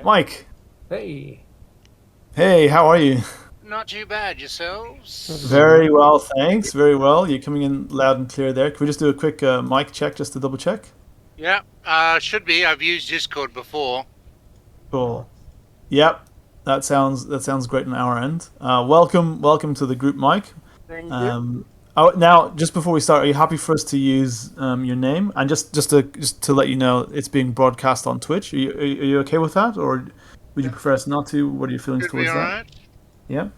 Mike. Hey. Hey, how are you? Not too bad, yourselves? Very well, thanks. Very well. You're coming in loud and clear there. Can we just do a quick mic check just to double check? Yeah, should be. I've used Discord before. Cool. Yep, that sounds great on our end. Welcome to the group, Mike. Thank Now, just before we start, are you happy for us to use your name? And just to let you know, it's being broadcast on Twitch. Are you okay with that, or would you prefer us not to? What are your feelings Should be towards that? alright. Yeah.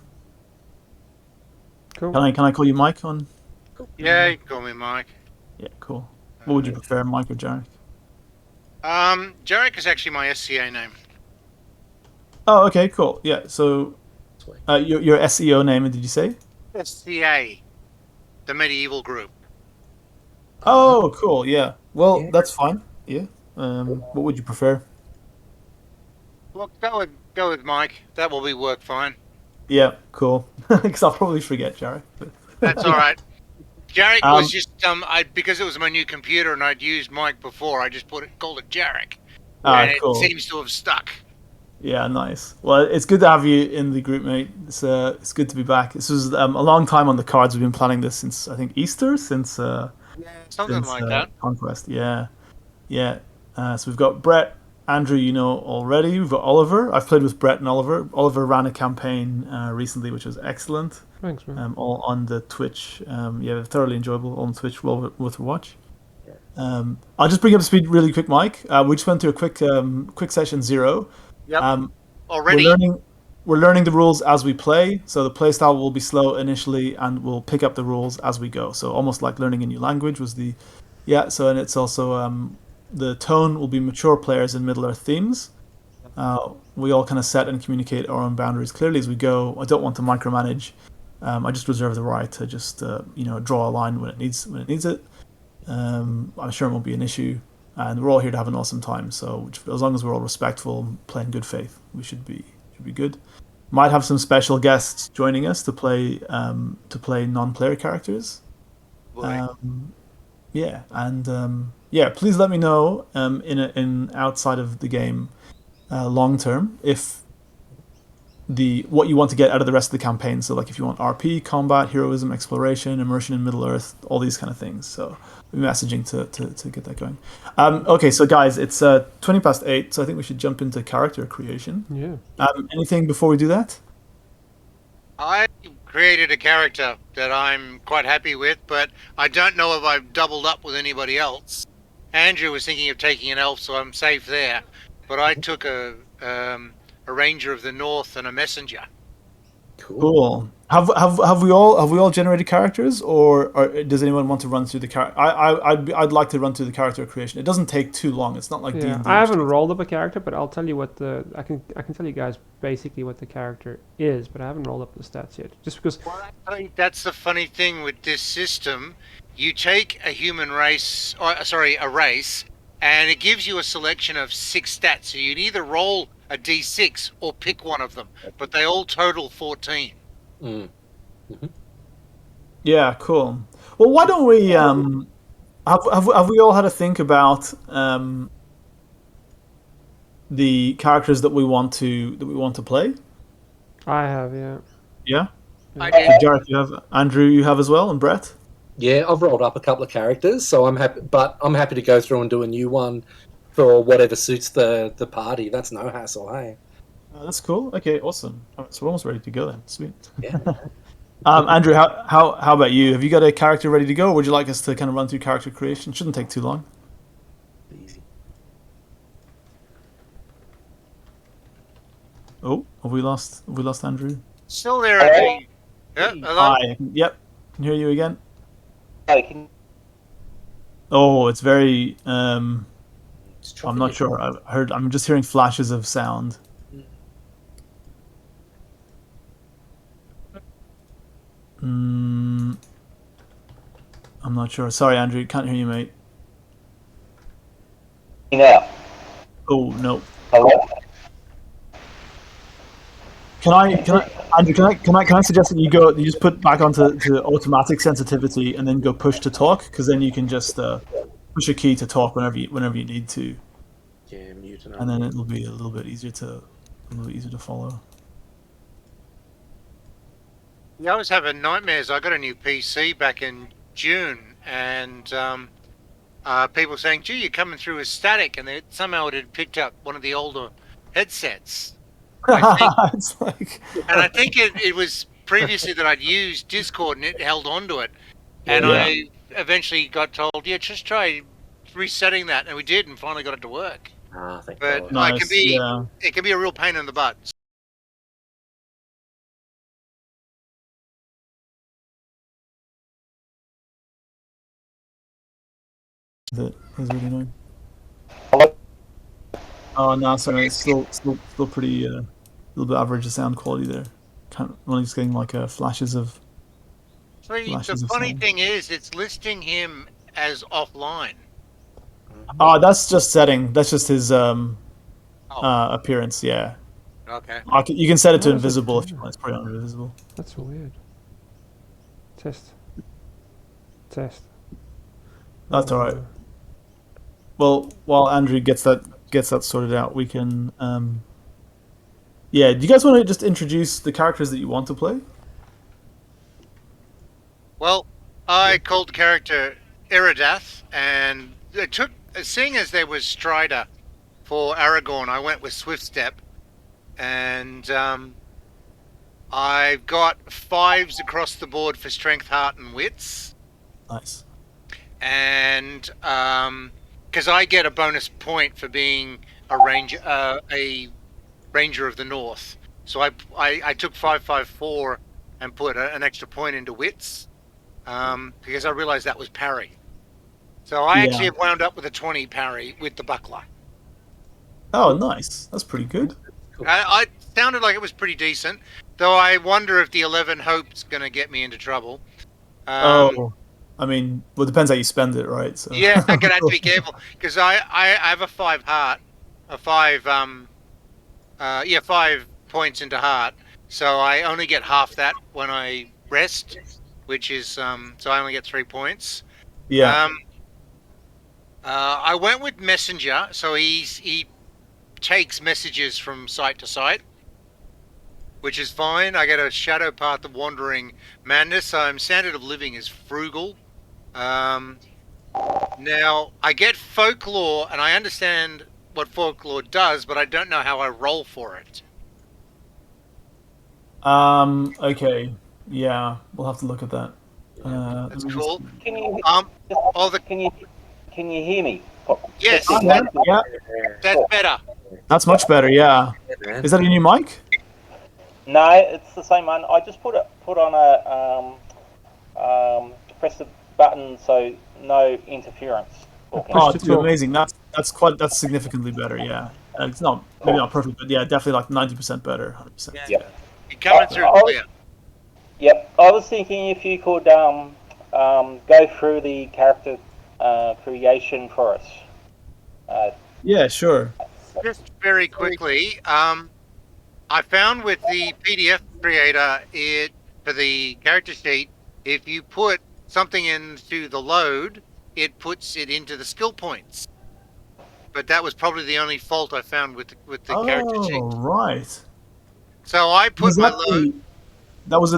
Cool. Can I call you Mike on? Yeah, you can call me Mike. Yeah, cool. What would you prefer, Mike or Jarek? Jarek is actually my SCA name. Oh, okay, cool. Yeah, so your SEO name, did you say? SCA, the medieval group. Oh, cool. Yeah. Well, Yeah. that's fine. Yeah. What would you prefer? Look, go with Mike. That will be work fine. Yeah, cool. Because I'll probably forget, Jarek. That's alright. Jarek Um, was just because it was my new computer and I'd used Mike before. I just called it Jarek, and it Cool. seems to have stuck. Yeah, nice. Well, it's good to have you in the group, mate. It's good to be back. This was a long time on the cards. We've been planning this since I think Easter, since Something like that. Conquest. Yeah, yeah. So we've got Brett, Andrew, you know already. We've got Oliver. I've played with Brett and Oliver. Oliver ran a campaign recently, which was excellent. Thanks, man. All on the Twitch. Yeah, thoroughly enjoyable on Twitch. Well worth a watch. I'll just bring up to speed really quick, Mike. We just went through a quick session 0. Yep. We're learning the rules as we play. So the playstyle will be slow initially, and we'll pick up the rules as we go. So almost like learning a new language was the. Yeah. So and it's also the tone will be mature players in Middle Earth themes. We all kind of set and communicate our own boundaries clearly as we go. I don't want to micromanage. I just reserve the right to just draw a line when it needs it. I'm sure it won't be an issue, and we're all here to have an awesome time. So as long as we're all respectful, playing good faith, we should be good. Might have some special guests joining us to play non-player characters. Boy. Yeah, and please let me know in outside of the game, long term, if what you want to get out of the rest of the campaign. So like if you want RP, combat, heroism, exploration, immersion in Middle Earth, all these kind of things. So we're messaging to get that going. Okay, so guys, it's 8:20, so I think we should jump into character creation. Yeah. Anything before we do that? I created a character that I'm quite happy with, but I don't know if I've doubled up with anybody else. Andrew was thinking of taking an elf, so I'm safe there. But I took a ranger of the north and a messenger. Cool. Have we all generated characters, or does anyone want to run through the character? I'd like to run through the character creation. It doesn't take too long. It's not like Yeah. D&D. I haven't rolled up a character, but I'll tell you what I can tell you guys basically what the character is, but I haven't rolled up the stats yet. Just because. Well, I think that's the funny thing with this system. You take a human race, a race, and it gives you a selection of 6 stats. So you'd either roll a d6 or pick one of them, but they all total 14. Mm. Yeah, cool. Well, why don't we have we all had a think about the characters that we want to play? I have, yeah. Yeah. I So did. Jarek, you have. Andrew, you have as well, and Brett. Yeah, I've rolled up a couple of characters, so I'm happy to go through and do a new one for whatever suits the party. That's no hassle, hey? That's cool. Okay, awesome. All right, so we're almost ready to go then. Sweet. Yeah. Andrew, how about you? Have you got a character ready to go, or would you like us to kind of run through character creation? Shouldn't take too long. Easy. Oh, have we lost Andrew? Still there, Andy. Yeah, hello? Hi. Yep. Can hear you again. Oh, it's very. I'm not sure. I'm just hearing flashes of sound. I'm not sure. Sorry, Andrew. Can't hear you, mate. Now, Oh no. hello? Andrew, can I suggest that you just put back onto automatic sensitivity and then go push to talk, because then you can just push a key to talk whenever you need to. Yeah, mute. Good to know. and then it'll be a little bit easier to follow. Yeah, I was having nightmares. I got a new PC back in June, and people saying, "Gee, you're coming through as static," and somehow it had picked up one of the older headsets. I think, It's like and I think it was previously that I'd used Discord and it held onto it, and Yeah. I eventually got told, "Yeah, just try resetting that," and we did, and finally got it to work. Ah, thank But God. nice. Yeah. it can be a real pain in the butt. That is really annoying. Hello? Oh no, sorry, it's still pretty a little bit average of sound quality there. Only just getting like flashes of So the of funny sound. thing is, it's listing him as offline. Oh, that's just setting. That's just his Oh, appearance. Yeah, okay. you can set it to How does it invisible if do you that? want. It's probably on invisible. That's so weird. Test. Test. That's all right. Well, while Andrew gets that sorted out, we can. Yeah, do you guys want to just introduce the characters that you want to play? Well, I called the character Iridath, and it took, seeing as there was Strider for Aragorn, I went with Swift Step, and I've got 5s across the board for Strength, Heart, and Wits, Nice. and because I get a bonus point for being a ranger of the North, so I took 554 and put an extra point into Wits. Because I realized that was parry. So I actually have wound up with a 20 parry with the buckler. Oh, nice. That's pretty good. I sounded like it was pretty decent, though I wonder if the 11 hope's going to get me into trouble. Oh, I mean, well, it depends how you spend it, right? So. Yeah, I'm going to have to be careful, because I have a 5 heart, a 5, 5 points into heart, so I only get half that when I rest, which is, so I only get 3 points. Yeah. I went with Messenger, so he takes messages from site to site, which is fine. I get a Shadow Path of Wandering Madness. Standard of Living is Frugal. Now, I get Folklore, and I understand what Folklore does, but I don't know how I roll for it. Okay. Yeah, we'll have to look at that. That's cool. Can you All the can you hear me? yes, Yeah, yeah, that's better. that's much better. Yeah. Is that a new mic? No, it's the same one. I just put on a press the button so no interference. Oh, to dude, talk. amazing. That's significantly better. Yeah. It's not maybe not perfect, but yeah, definitely like 90% better. 100%. Yeah. Yep. You're coming through clear. Yep. I was thinking if you could go through the character creation for us. Yeah, sure. Just very quickly, I found with the PDF creator, for the character sheet, if you put something into the load, it puts it into the skill points. But that was probably the only fault I found with the character sheet. Oh, right. So I put Was my that load. that was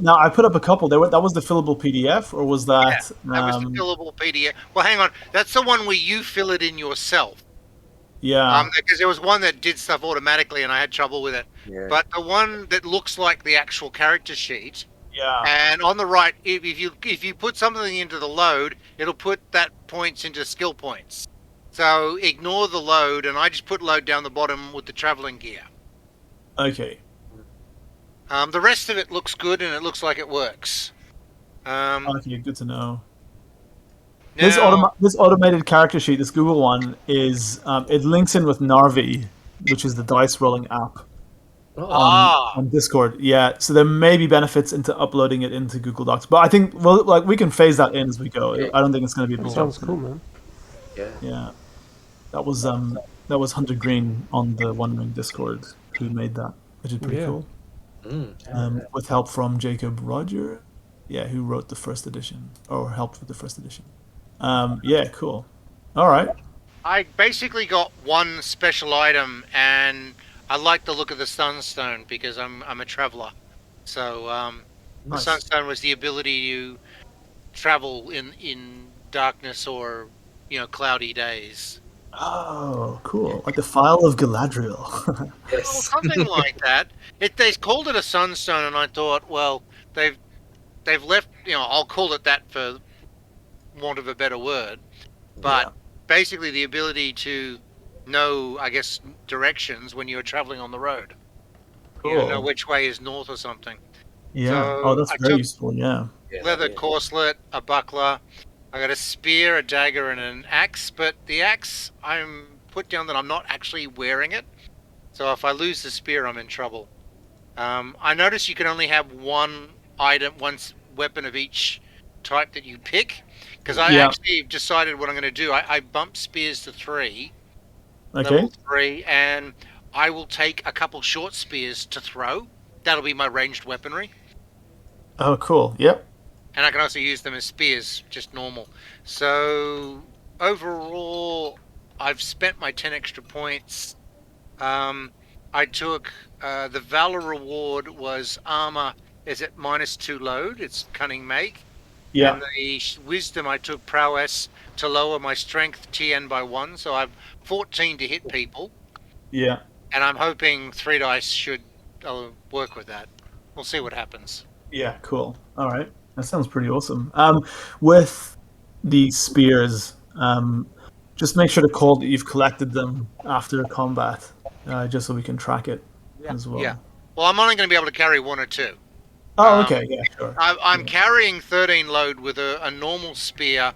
now I put up a couple. That was the fillable PDF, or was that? That was the fillable PDF. Well, hang on. That's the one where you fill it in yourself. Yeah. Because there was one that did stuff automatically, and I had trouble with it. Yeah. But the one that looks like the actual character sheet, Yeah. and on the right, if you put something into the load, it'll put that points into skill points. So ignore the load, and I just put load down the bottom with the traveling gear. Okay. The rest of it looks good, and it looks like it works. Okay, good to know. Now, This automated character sheet, this Google one, is it links in with Narvi, which is the dice rolling app on Discord. Yeah, so there may be benefits into uploading it into Google Docs, but I think we can phase that in as we go. I don't think it's going to be a big Sounds deal. cool, man. Yeah. Yeah, that was Hunter Green on the One Ring Discord who made that, which is pretty Yeah. cool. With help from Jacob Roger, who wrote the first edition or helped with the first edition. Yeah, cool. All right. I basically got one special item, and I like the look of the Sunstone because I'm a traveler. So the Nice. Sunstone was the ability to travel in darkness or cloudy days. Oh, cool. Like the File of Galadriel. Well, Yes. something like that. They called it a Sunstone, and I thought, well, they've left. I'll call it that for want of a better word. But Yeah. basically, the ability to know, I guess, directions when you're traveling on the road. Know Cool. which way is north or something. Yeah. Oh, So that's I very took useful. Yeah. leather corselet, a buckler. I got a spear, a dagger, and an axe. But the axe, I'm put down that I'm not actually wearing it. So if I lose the spear, I'm in trouble. I noticed you can only have one item, weapon of each type that you pick. Because I Yeah. actually decided what I'm going to do. I bumped spears to 3, Okay. level 3, and I will take a couple short spears to throw. That'll be my ranged weaponry. Oh, cool. Yep. And I can also use them as spears, just normal. So overall, I've spent my 10 extra points. I took the Valor reward was armor is at -2 load. It's cunning make. Yeah. And the wisdom I took prowess to lower my strength TN by 1. So I've 14 to hit people. Yeah. And I'm hoping 3 dice should work with that. We'll see what happens. Yeah. Cool. All right. That sounds pretty awesome. With the spears, just make sure to call that you've collected them after combat, just so we can track it as well. Yeah. Well, I'm only going to be able to carry 1 or 2. Oh, okay. Yeah, sure. I'm carrying 13 load with a normal spear,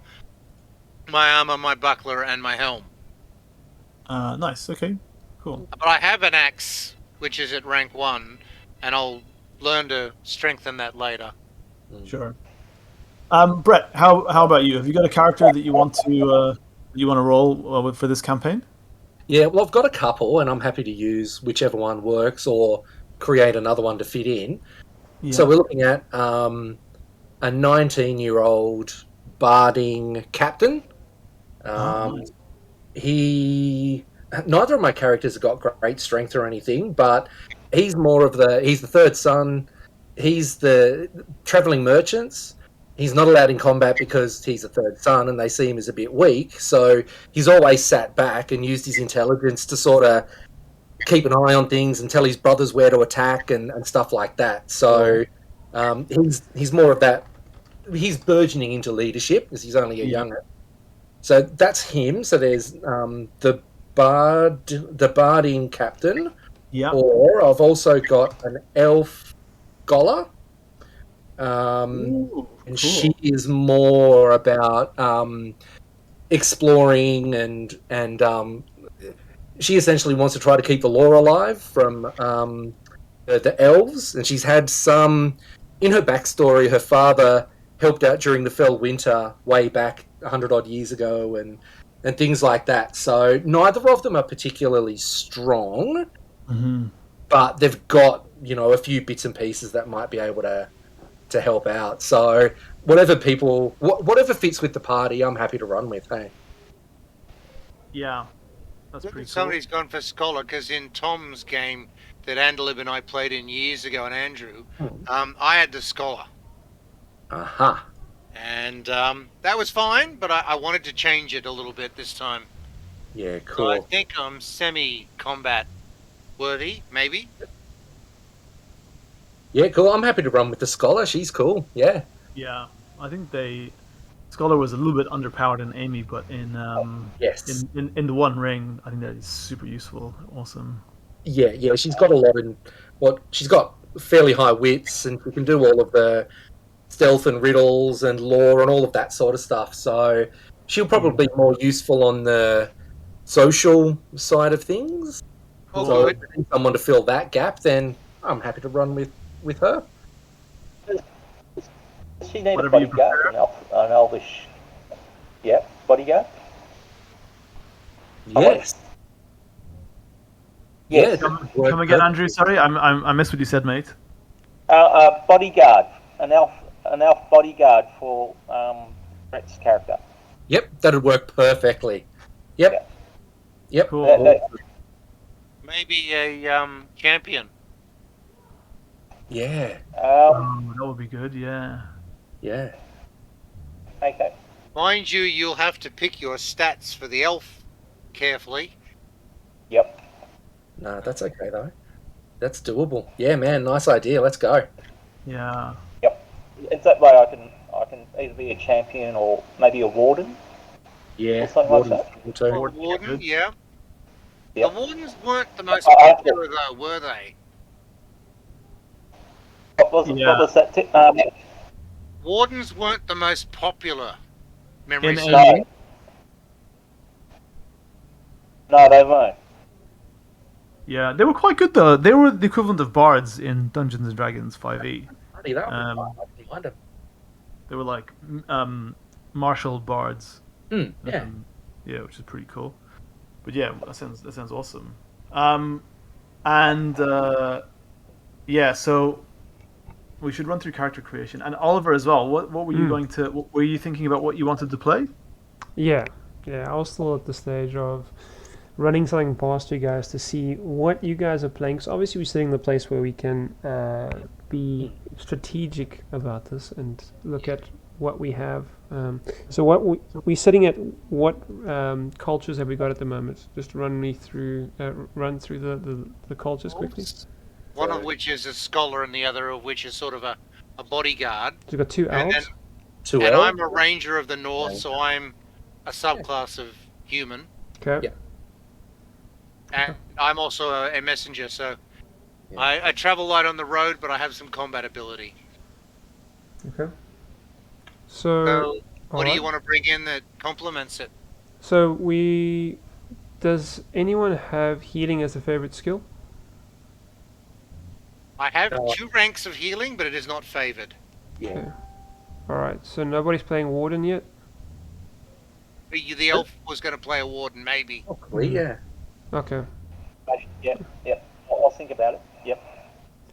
my armor, my buckler, and my helm. Nice. Okay. Cool. But I have an axe, which is at rank 1, and I'll learn to strengthen that later. Sure. Brett, how about you? Have you got a character that you want to roll for this campaign? Yeah, well, I've got a couple, and I'm happy to use whichever one works or create another one to fit in. Yeah. So we're looking at a 19-year-old Bardeen Captain. Nice. Neither of my characters have got great strength or anything, but he's the third son. He's the traveling merchants. He's not allowed in combat because he's a third son and they see him as a bit weak. So he's always sat back and used his intelligence to sort of keep an eye on things and tell his brothers where to attack and stuff like that. So he's more of that. He's burgeoning into leadership because he's only a younger. So that's him. So there's the Bardeen Captain. Yeah. Or I've also got an elf scholar. Ooh, and cool. she is more about exploring and she essentially wants to try to keep the lore alive from the elves, and she's had some in her backstory. Her father helped out during the Fell Winter way back 100 odd years ago, and things like that. So neither of them are particularly strong, but they've got a few bits and pieces that might be able to help out. So whatever fits with the party, I'm happy to run with. Hey. Yeah. That's pretty cool. Somebody's gone for scholar because in Tom's game that Andalib and I played in years ago, and Andrew, I had the scholar. Aha. And that was fine, but I wanted to change it a little bit this time. Yeah, cool. So I think I'm semi-combat worthy, maybe. Yeah, cool. I'm happy to run with the scholar. She's cool. Yeah. Yeah. I think Scholar was a little bit underpowered in Amy, but in Yes. in the One Ring, I think that is super useful. Awesome. Yeah. She's got a lot in she's got fairly high wits, and she can do all of the stealth and riddles and lore and all of that sort of stuff. So she'll probably be more useful on the social side of things. Oh, So good. if I need someone to fill that gap, then I'm happy to run with her. Does she need Whatever a you bodyguard? An elvish... Yeah, bodyguard? Yes. Yes. Come again, Andrew. Sorry, I missed what you said, mate. Bodyguard. An elf bodyguard for Brett's character. Yep, that'd work perfectly. Yep. Yep. Cool. Maybe a champion. Yeah. Oh, that would be good. Yeah. Yeah. Okay. Mind you, you'll have to pick your stats for the elf carefully. Yep. No, that's okay though. That's doable. Yeah, man. Nice idea. Let's go. Yeah. It's that way I can either be a champion or maybe a warden Yeah. or something like Warden's that. cool too. Or warden, good. yeah. Yep. The wardens weren't the most I- popular though, were they? What Yeah. was that? Wardens weren't the most popular. Memory In serves. No. No, they weren't. Yeah, they were quite good though. They were the equivalent of bards in Dungeons and Dragons 5e. Bloody, that would be Um, fun. I wouldn't mind 'em. They were like martial bards. Yeah. Yeah, which is pretty cool. But yeah, that sounds awesome. And yeah, so we should run through character creation and Oliver as well. What were you going to? What, were you thinking about what you wanted to play? Yeah, I was still at the stage of running something past you guys to see what you guys are playing. So obviously we're sitting in the place where we can be strategic about this and look at what we have. So what we're sitting at, what cultures have we got at the moment? Just run through the cultures quickly. One of which is a scholar and the other of which is sort of a bodyguard. So we've got two And elves. Two And elves? I'm a ranger of the north, so I'm a subclass of human. Okay. Yeah. And I'm also a messenger, so Yeah. I travel light on the road, but I have some combat ability. Okay. So, So what do you alright. want to bring in that complements it? So does anyone have healing as a favorite skill? I have No. 2 ranks of healing, but it is not favored. Okay. Alright, so nobody's playing Warden yet? The elf was going to play a warden, maybe. Probably, yeah. Okay. Yep. I'll think about it. Yep.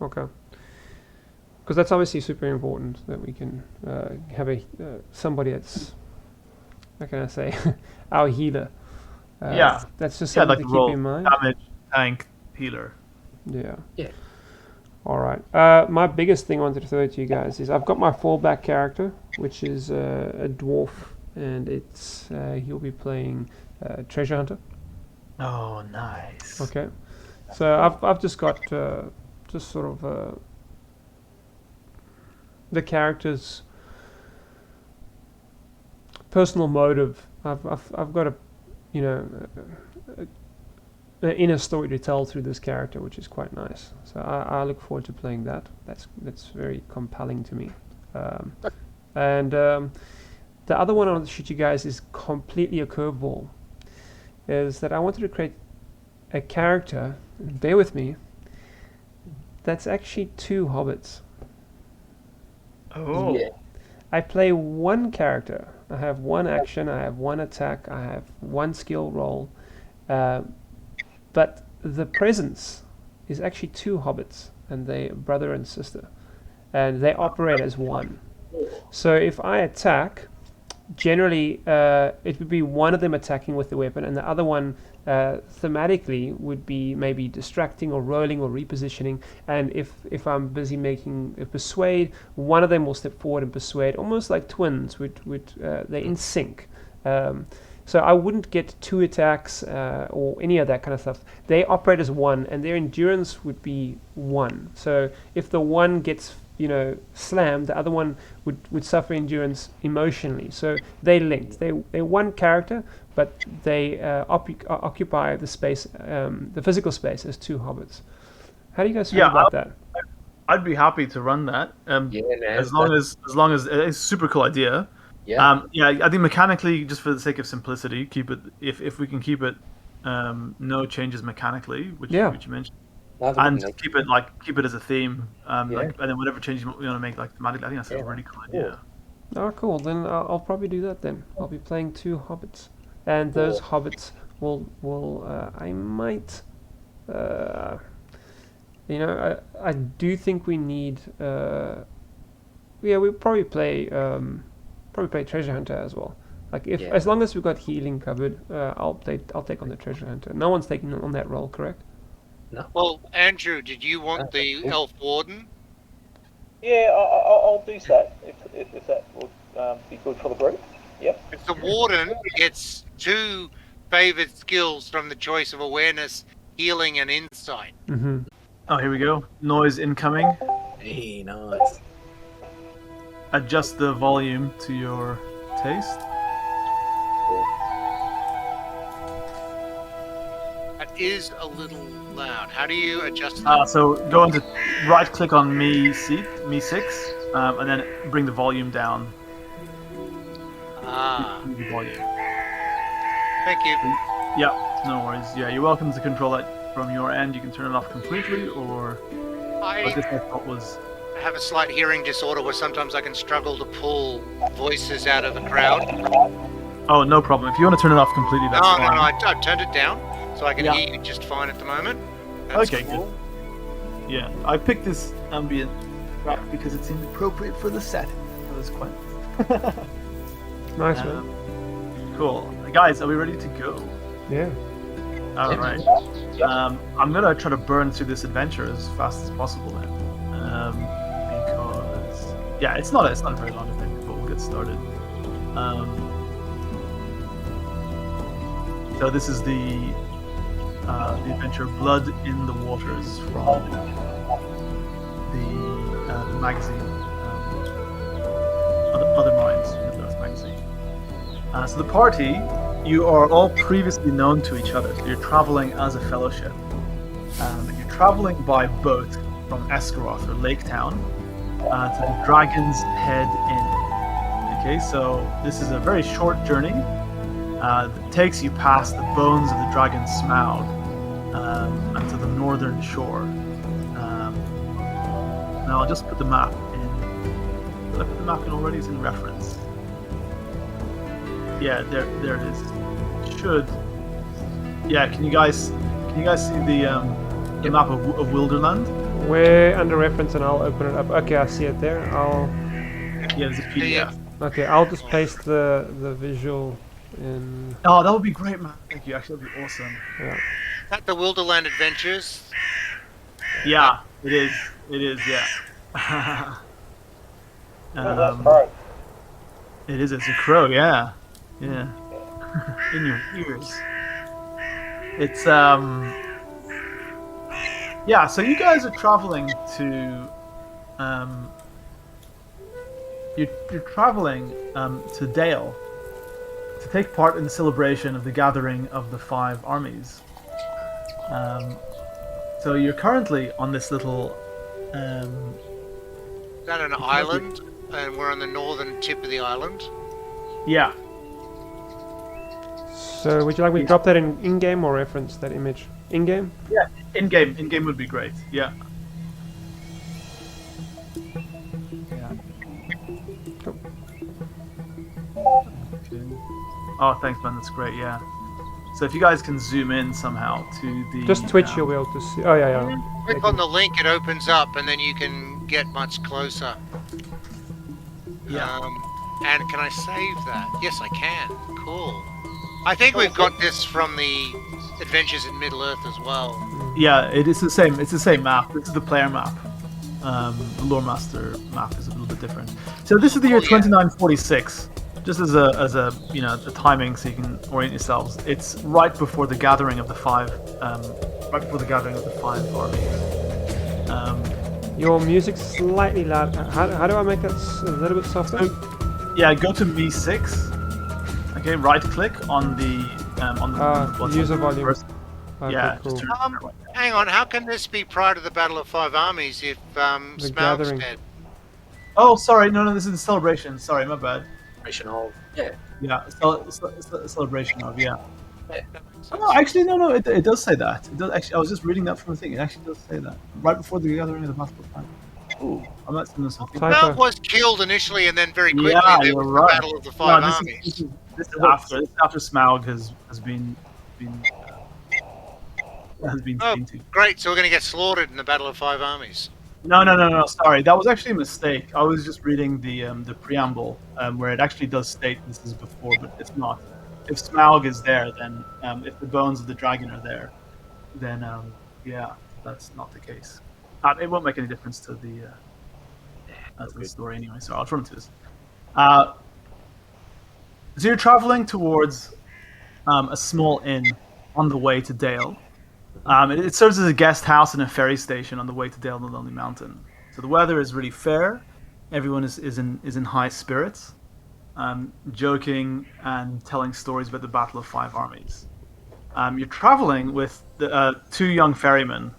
Okay. Because that's obviously super important that we can have somebody that's, how can I say, our healer. Yeah. That's just Yeah, something like to roll keep in mind. damage, tank, healer. Yeah. Yeah. All right. My biggest thing I wanted to throw to you guys is I've got my fallback character, which is a dwarf, and he'll be playing treasure hunter. Oh, nice. Okay. So I've just got just sort of the character's personal motive. I've got an inner story to tell through this character, which is quite nice. So I look forward to playing that. That's very compelling to me. And the other one I want to shoot you guys is completely a curveball. Is that I wanted to create a character, bear with me, that's actually 2 hobbits. Oh. Yeah. I play one character. I have 1 action, I have 1 attack, I have 1 skill roll. But the presence is actually 2 hobbits, and they brother and sister. And they operate as one. So if I attack, generally it would be one of them attacking with the weapon, and the other one thematically would be maybe distracting or rolling or repositioning. And if I'm busy making a persuade, one of them will step forward and persuade, almost like twins. They're in sync. So I wouldn't get 2 attacks or any of that kind of stuff. They operate as one, and their endurance would be 1. So if the one gets slammed, the other one would suffer endurance emotionally. So they linked. They're one character, but they occupy the space, the physical space, as 2 hobbits. How do you guys feel about that? I'd be happy to run that. Yeah, man. As long as it's a super cool idea. Yeah. Yeah, I think mechanically, just for the sake of simplicity, keep it. If we can keep it, no changes mechanically, which you mentioned, and keep it as a theme, and then whatever changes you want to make, like thematically, I think that's a really cool idea. Oh, cool. Then I'll probably do that. Then I'll be playing 2 hobbits, and those hobbits will I might, I do think we need. We'll probably play treasure hunter as well. Like if Yeah. as long as we've got healing covered, I'll take on the treasure hunter. No one's taking on that role, correct? Well, Andrew, did you want the elf warden? Yeah, I'll do that if that would be good for the group. Yep. If the warden gets 2 favored skills from the choice of awareness, healing, and insight. Mm-hmm. Oh, here we go. Noise incoming. Hey, nice. Adjust the volume to your taste. That is a little loud. How do you adjust that? So go into right-click on Me 6, and then bring the volume down. The volume. Thank you. Yeah, no worries. Yeah, you're welcome to control that from your end. You can turn it off completely, or I this I thought was. have a slight hearing disorder where sometimes I can struggle to pull voices out of a crowd. Oh, no problem. If you want to turn it off completely, that's No, fine. I've turned it down, so I can Yeah. hear you just fine at the moment. That's Okay, cool. Yeah, I picked this ambient track because it seemed appropriate for the setting. It was quite Nice one. cool. Guys, are we ready to go? Yeah. All right. I'm gonna try to burn through this adventure as fast as possible then, because it's not a very long adventure, but we'll get started. So this is the adventure Blood in the Waters from the magazine, Other Minds, Middle-earth magazine. So the party, you are all previously known to each other. So you're traveling as a fellowship. And you're traveling by boat from Esgaroth or Lake Town to the Dragon's Head Inn. Okay, so this is a very short journey that takes you past the bones of the dragon Smaug and to the northern shore. Now I'll just put the map in. Did I put the map in already? It's in reference. Yeah, there it is. Should. Yeah, can you guys see the map of Wilderland? We're under reference, and I'll open it up. Okay, I see it there. Yeah, there's a PDF. Okay, I'll just paste the visual in. Oh, that would be great, man. Thank you. Actually, that'd be awesome. Yeah. Is that the Wilderland Adventures? Yeah, it is. It is. Yeah. That's right. It is. It's a crow. Yeah. Yeah. In your ears. It's Yeah. So you guys are traveling to You're traveling to Dale to take part in the celebration of the gathering of the 5 armies. So you're currently on this little. Is that an island? And we're on the northern tip of the island. Yeah. So, would you like me to drop that in game or reference that image? In game? Yeah. In game would be great. Yeah. Yeah. Cool. Okay. Oh, thanks, man. That's great. Yeah. So if you guys can zoom in somehow to the. Just Twitch, you'll be able to see. Oh yeah. Click on the link, it opens up, and then you can get much closer. Yeah. And can I save that? Yes, I can. Cool. I think we've got this from the Adventures in Middle-earth as well. Yeah, it is the same. It's the same map. This is the player map. The Lore Master map is a little bit different. So this is the year 2946. Just as a the timing, so you can orient yourselves. It's right before the gathering of the 5. Right before the gathering of the 5 armies. Your music's slightly loud. How do I make that a little bit softer? Yeah, go to Me 6. Okay, right click on the user volume. First. Okay, Yeah, cool. just turn it right. Hang on, how can this be prior to the Battle of 5 Armies if Smaug's gathering. dead? Oh, sorry, no, this is a celebration. Sorry, my bad. Yeah. Yeah, celebration of, yeah. Yeah. Oh, actually, no, it does say that. It does actually. I was just reading that from the thing. It actually does say that right before the gathering of the Battle of 5. Ooh, I'm not seeing something. Typo. Smaug was killed initially, and then very quickly Yeah, there you're was the right. Battle of the 5 No, Armies. this is after Smaug has been Oh, seen to. great, so we're going to get slaughtered in the Battle of 5 Armies. No. Sorry, that was actually a mistake. I was just reading the preamble, where it actually does state this is before, but it's not. If Smaug is there, then if the bones of the dragon are there, then yeah, that's not the case. It won't make any difference to the story anyway. So I'll run to this. Uh, so you're traveling towards a small inn on the way to Dale. It serves as a guest house and a ferry station on the way to Dale and the Lonely Mountain. So the weather is really fair. Everyone is in high spirits, joking and telling stories about the Battle of Five Armies. You're traveling with two young ferrymen.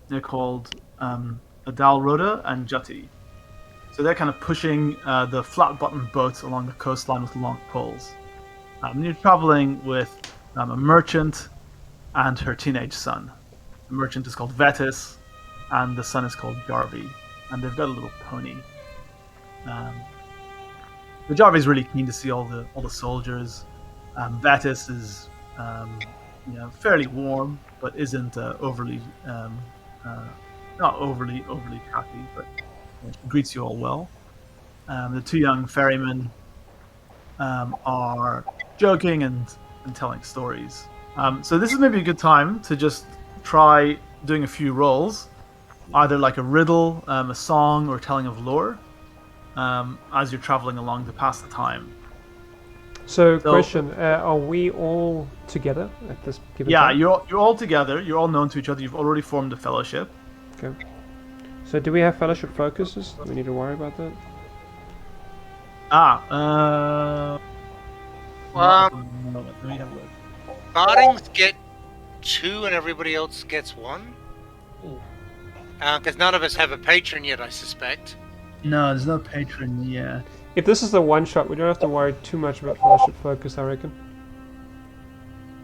They're called Adalroda and Jutty. So they're kind of pushing the flat-bottomed boats along the coastline with long poles. You're traveling with a merchant and her teenage son. The merchant is called Vetis, and the son is called Jarvie, and they've got a little pony. The Jarvie's really keen to see all the soldiers. Vetis is fairly warm, but isn't overly not overly chatty, but greets you all well. The two young ferrymen are joking and telling stories. So this is maybe a good time to just try doing a few rolls, either like a riddle, a song, or telling of lore, as you're traveling along to pass the time. So question: are we all together at this given time? Yeah, you're all together. You're all known to each other. You've already formed a fellowship. Okay. So do we have fellowship focuses? Do we need to worry about that? Let me have a look. Bardings get 2 and everybody else gets 1. Because none of us have a patron yet, I suspect. No, there's no patron yet. If this is the one shot, we don't have to worry too much about fellowship focus, I reckon.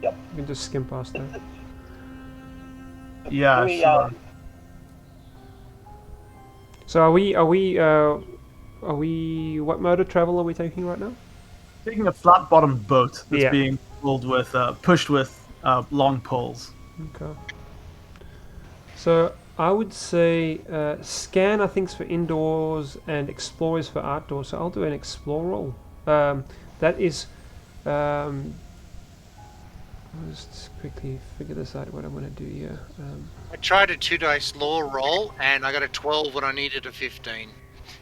Yep. We can just skim past that. Yeah, sure. So are we what mode of travel are we taking right now? Taking a flat-bottomed boat that's Yeah. being pulled with, pushed with long poles. Okay. So I would say scan, I think, is for indoors and explore is for outdoors. So I'll do an explore roll. That is. I'll just quickly figure this out. What I want to do here. I tried a 2-dice lore roll and I got a 12 when I needed a 15.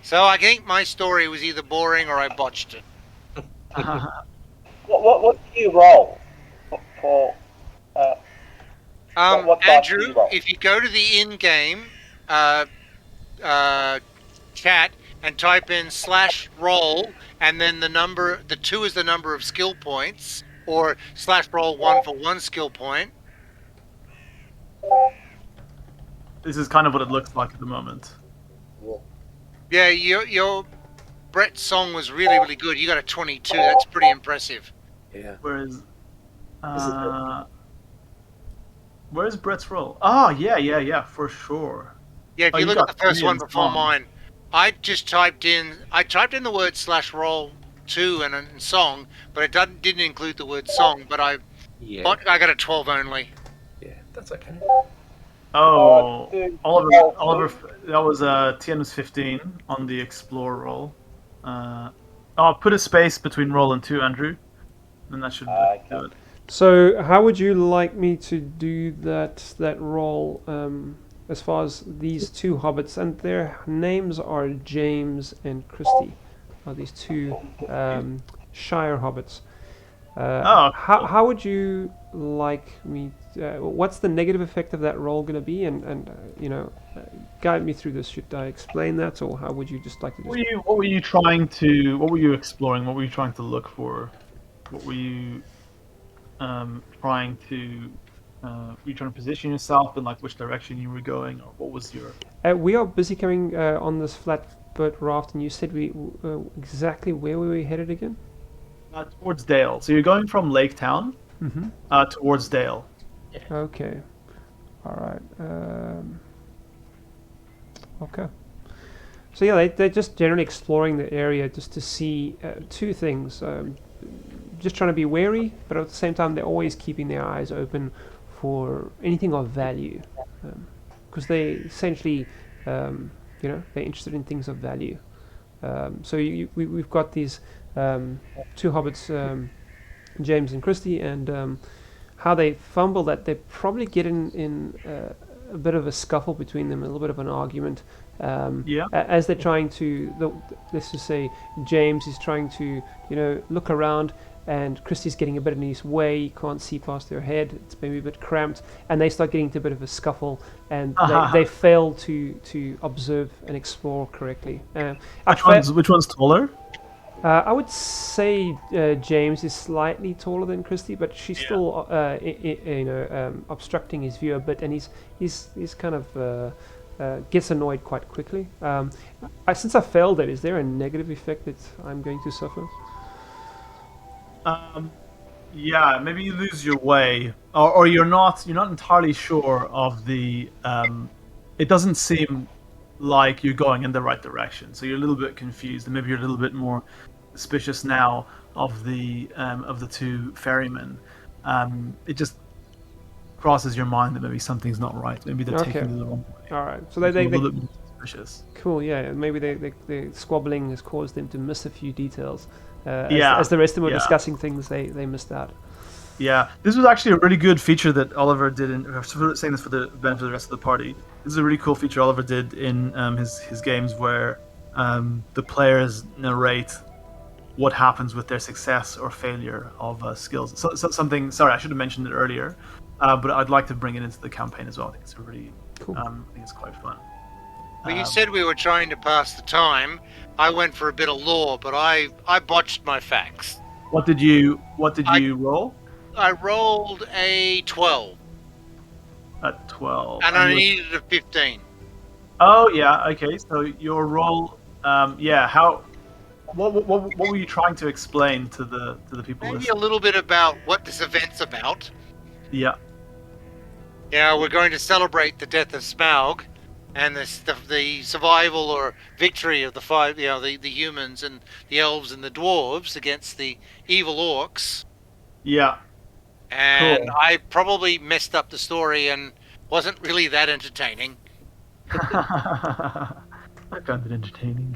So I think my story was either boring or I botched it. What do you roll for? What dice do Andrew, you roll? if you go to the in-game chat and type in /roll and then the 2 is the number of skill points, or /roll 1 for 1 skill point. This is kind of what it looks like at the moment. Yeah, your Brett's song was really, really good. You got a 22. That's pretty impressive. Yeah. Whereas, where's Brett's roll? Oh, yeah, for sure. Yeah, if Oh, you you look at got the first 3 one in before song. mine, I typed in the word /roll 2 and song, but it didn't include the word song. But I got a 12 only. Yeah, that's okay. Oh, Dude, Oliver, that was TN was 15 on the explore roll. Put a space between roll and 2, Andrew, and that should do it. So how would you like me to do that roll? As far as these two hobbits, and their names are James and Christy, are these two Shire hobbits. How would you like me? What's the negative effect of that roll going to be? And guide me through this. Should I explain that, or how would you just like to? What were you trying to? What were you exploring? What were you trying to look for? What were you trying to? Were you trying to position yourself in like which direction you were going, or what was your? We are busy coming on this flatboat raft, and you said we exactly where we were headed again. Towards Dale. So you're going from Lake Town towards Dale. Okay. All right. Okay. So yeah, they're just generally exploring the area just to see two things. Just trying to be wary, but at the same time, they're always keeping their eyes open for anything of value. Because they essentially they're interested in things of value. So we've got these two hobbits, James and Christie, and how they fumble that they probably get in a bit of a scuffle between them, a little bit of an argument. Yeah. As they're trying to, let's just say, James is trying to, look around, and Christie's getting a bit in his way. He can't see past their head. It's maybe a bit cramped, and they start getting into a bit of a scuffle, and they fail to observe and explore correctly. Which one's taller? I would say James is slightly taller than Christie, but she's still, obstructing his view a bit, and he's kind of gets annoyed quite quickly. Since I failed it, is there a negative effect that I'm going to suffer? Yeah, maybe you lose your way, or you're not entirely sure of the. It doesn't seem like you're going in the right direction, so you're a little bit confused, and maybe you're a little bit more suspicious now of the two ferrymen. It just crosses your mind that maybe something's not right. Maybe they're taking you the wrong way. All right, so a little bit more suspicious. Cool. Yeah, maybe the squabbling has caused them to miss a few details. As the rest of them were discussing things, they missed out. Yeah, this was actually a really good feature that Oliver did. Saying this for the benefit of the rest of the party, this is a really cool feature Oliver did in his games, where the players narrate what happens with their success or failure of skills. So something. Sorry, I should have mentioned it earlier, but I'd like to bring it into the campaign as well. I think it's a really cool. I think it's quite fun. Well, you said we were trying to pass the time. I went for a bit of lore, but I botched my facts. What did you roll? I rolled a 12. At 12. And I needed a 15. Oh yeah, okay. So your roll, How? What were you trying to explain to the people Maybe listening? a little bit about what this event's about. Yeah. Yeah, we're going to celebrate the death of Smaug, and the survival or victory of the five, the humans and the elves and the dwarves against the evil orcs. Yeah. And Cool. I probably messed up the story and wasn't really that entertaining. I found it entertaining.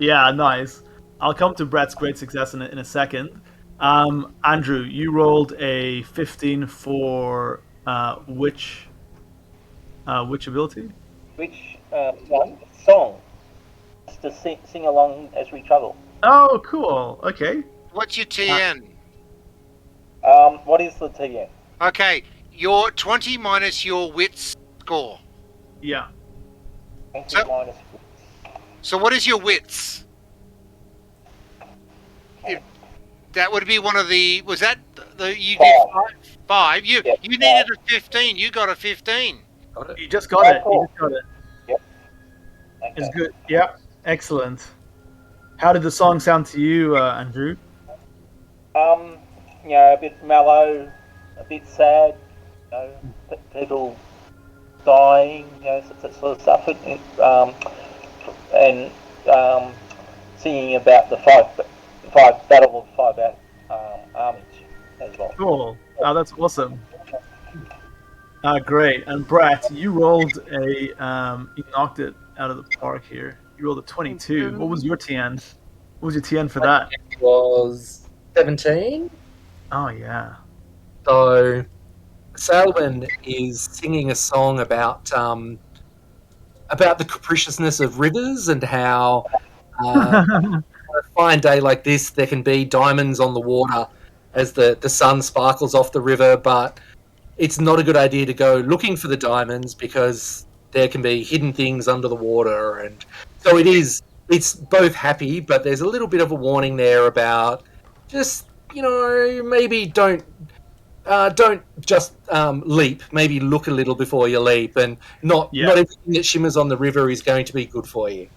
Yeah, nice. I'll come to Brett's great success in a second. Andrew, you rolled a 15 for which ability? Which one? Song. Just to sing along as we travel. Oh, cool. Okay. What's your TN? What is the TN? Okay, your 20 minus your wits score. Yeah. 20 minus. So what is your wits? That would be one of the. Was that you did 5? You needed a 15. You got a 15. Got it. You just got it. Cool. You just got it. Yep. Okay. It's good. Yeah. Excellent. How did the song sound to you, Andrew? A bit mellow, a bit sad. People dying, that sort of stuff, and singing about the five battle of five armies as well. Cool. Oh, that's awesome. Great. And Brett, you rolled you knocked it out of the park here. You rolled a 22. What was your TN? What was your TN for that? It was 17. Oh, yeah. So, Salwin is singing a song about the capriciousness of rivers and how on a fine day like this there can be diamonds on the water as the sun sparkles off the river, but it's not a good idea to go looking for the diamonds because there can be hidden things under the water. And so it's both happy, but there's a little bit of a warning there about just, maybe don't just leap. Maybe look a little before you leap, and not everything that shimmers on the river is going to be good for you.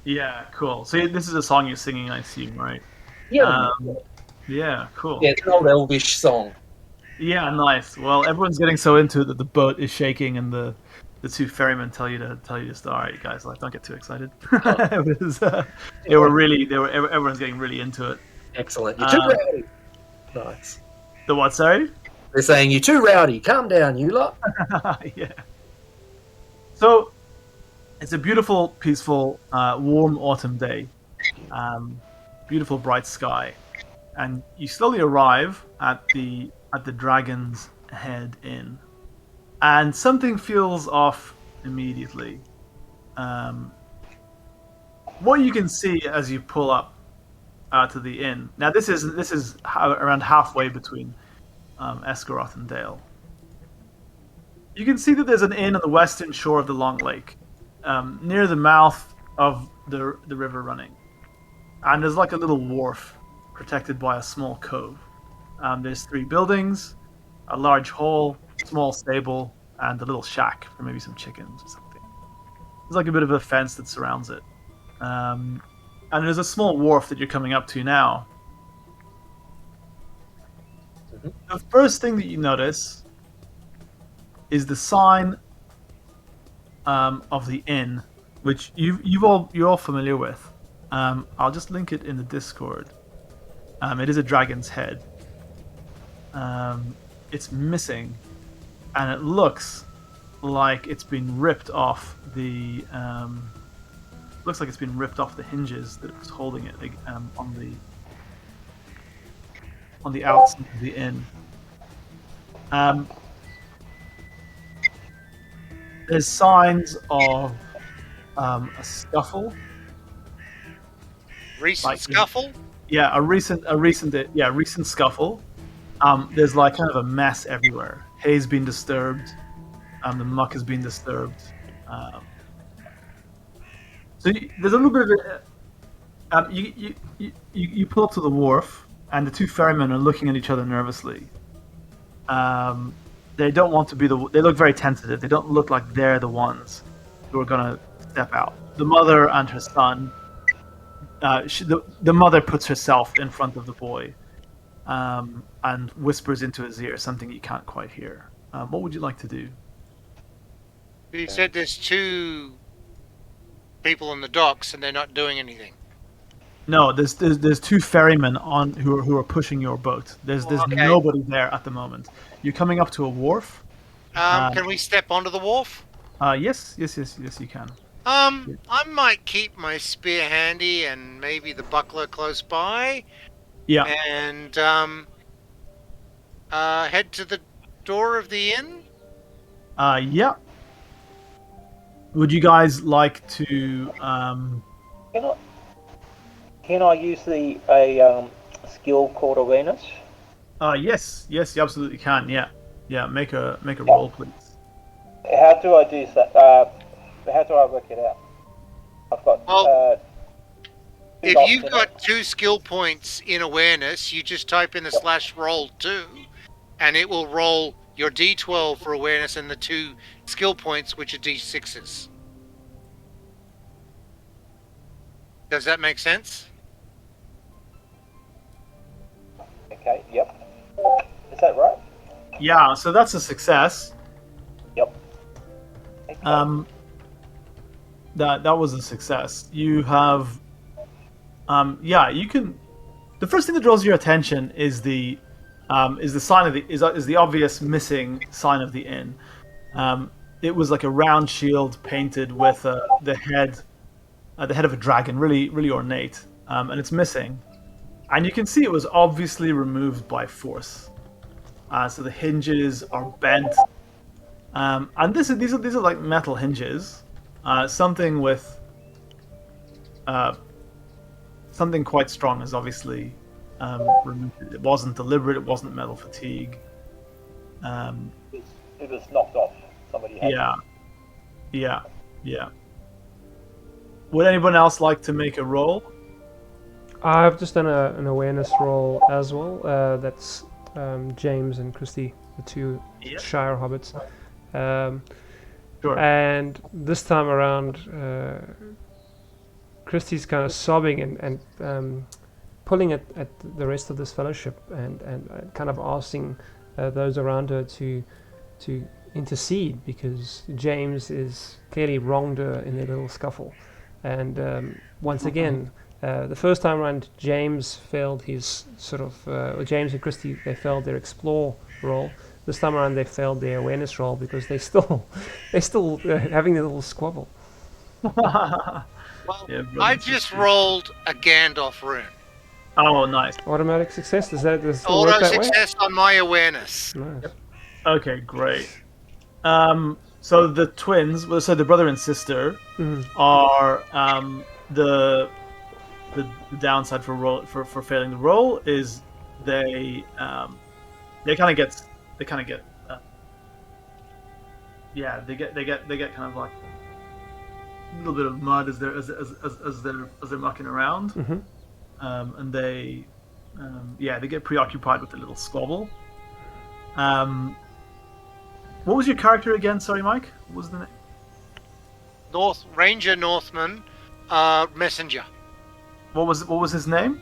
Yeah, cool. So this is a song you're singing, I assume, right? Yeah. Yeah, cool. Yeah, it's an old Elvish song. Yeah, nice. Well, everyone's getting so into it that the boat is shaking, and the two ferrymen tell you to start. All right, guys, don't get too excited. Everyone's getting really into it. Excellent. You're too rowdy. Nice. The what? Sorry. They're saying, "You're too rowdy. Calm down, you lot." Yeah. So it's a beautiful, peaceful, warm autumn day. Beautiful, bright sky, and you slowly arrive at the Dragon's Head Inn, and something feels off immediately. Um, what you can see as you pull up to the inn. Now, this is around halfway between Esgaroth and Dale. You can see that there's an inn on the western shore of the Long Lake, near the mouth of the river running, and there's like a little wharf protected by a small cove. There's 3 buildings, a large hall, small stable, and a little shack for maybe some chickens or something. There's like a bit of a fence that surrounds it. And there's a small wharf that you're coming up to now. Mhm. The first thing that you notice is the sign of the inn, which you're all familiar with. I'll just link it in the Discord. It is a dragon's head. It's missing, and it looks like it's been ripped off the. Looks like it's been ripped off the hinges that was holding it on the outside of the inn. There's signs of a scuffle. Recent scuffle? Yeah, a recent scuffle. There's like kind of a mess everywhere. Hay's been disturbed. The muck has been disturbed. So there's a little bit of you pull up to the wharf, and the 2 ferrymen are looking at each other nervously. They don't want to be they look very tentative. They don't look like they're the ones who are gonna step out. The mother and her son. The mother puts herself in front of the boy, and whispers into his ear something you can't quite hear. What would you like to do? You said there's 2 people on the docks and they're not doing anything. No, there's 2 ferrymen on who are pushing your boat. There's Okay. nobody there at the moment. You're coming up to a wharf. Can we step onto the wharf? Yes, you can. I might keep my spear handy and maybe the buckler close by, Yeah. and head to the door of the inn. Yeah. Would you guys like to? Can I use a skill called awareness? Yes, you absolutely can. Yeah. Make a roll, please. How do I do that? How do I work it out? I've got. Well, two If dots you've in got it. 2 skill points in awareness, you just type in the /roll2, and it will roll your d12 for awareness and the 2 skill points, which are d6s. Does that make sense? Okay. Yep. Is that right? Yeah. So that's a success. Yep. Okay. That was a success. You have. You can. The first thing that draws your attention is the sign of the obvious missing sign of the inn. It was like a round shield painted with the head of a dragon, really ornate, and it's missing. And you can see it was obviously removed by force. So the hinges are bent, and these are like metal hinges. Something with something quite strong is obviously removed it. It wasn't deliberate. It wasn't metal fatigue. It was knocked off. Somebody had it. Yeah. Would anyone else like to make a roll? I've just done an awareness roll as well. That's James and Christy, the 2 Yeah. Shire hobbits. Sure. And this time around, Christy's kind of sobbing and pulling at the rest of this fellowship and kind of asking those around her to intercede, because James is clearly wronged her in their little scuffle. And once again, the first time around, James failed his James and Christy, they failed their explore roll. this time around they failed their awareness roll because they're still having a little squabble. Well, Yeah, brother I and just sister. rolled a Gandalf rune. Oh, nice. Automatic success. Does it still work Auto that way? success on my awareness. Nice. Okay, great. So the twins, well, so the brother and sister, are the downside for for failing the roll is they kind of get yeah they get kind of like a little bit of mud as they're mucking around, and they get preoccupied with the little squabble. What was your character again? Sorry, Mike. What was the name? Ranger Northman, messenger. What was his name?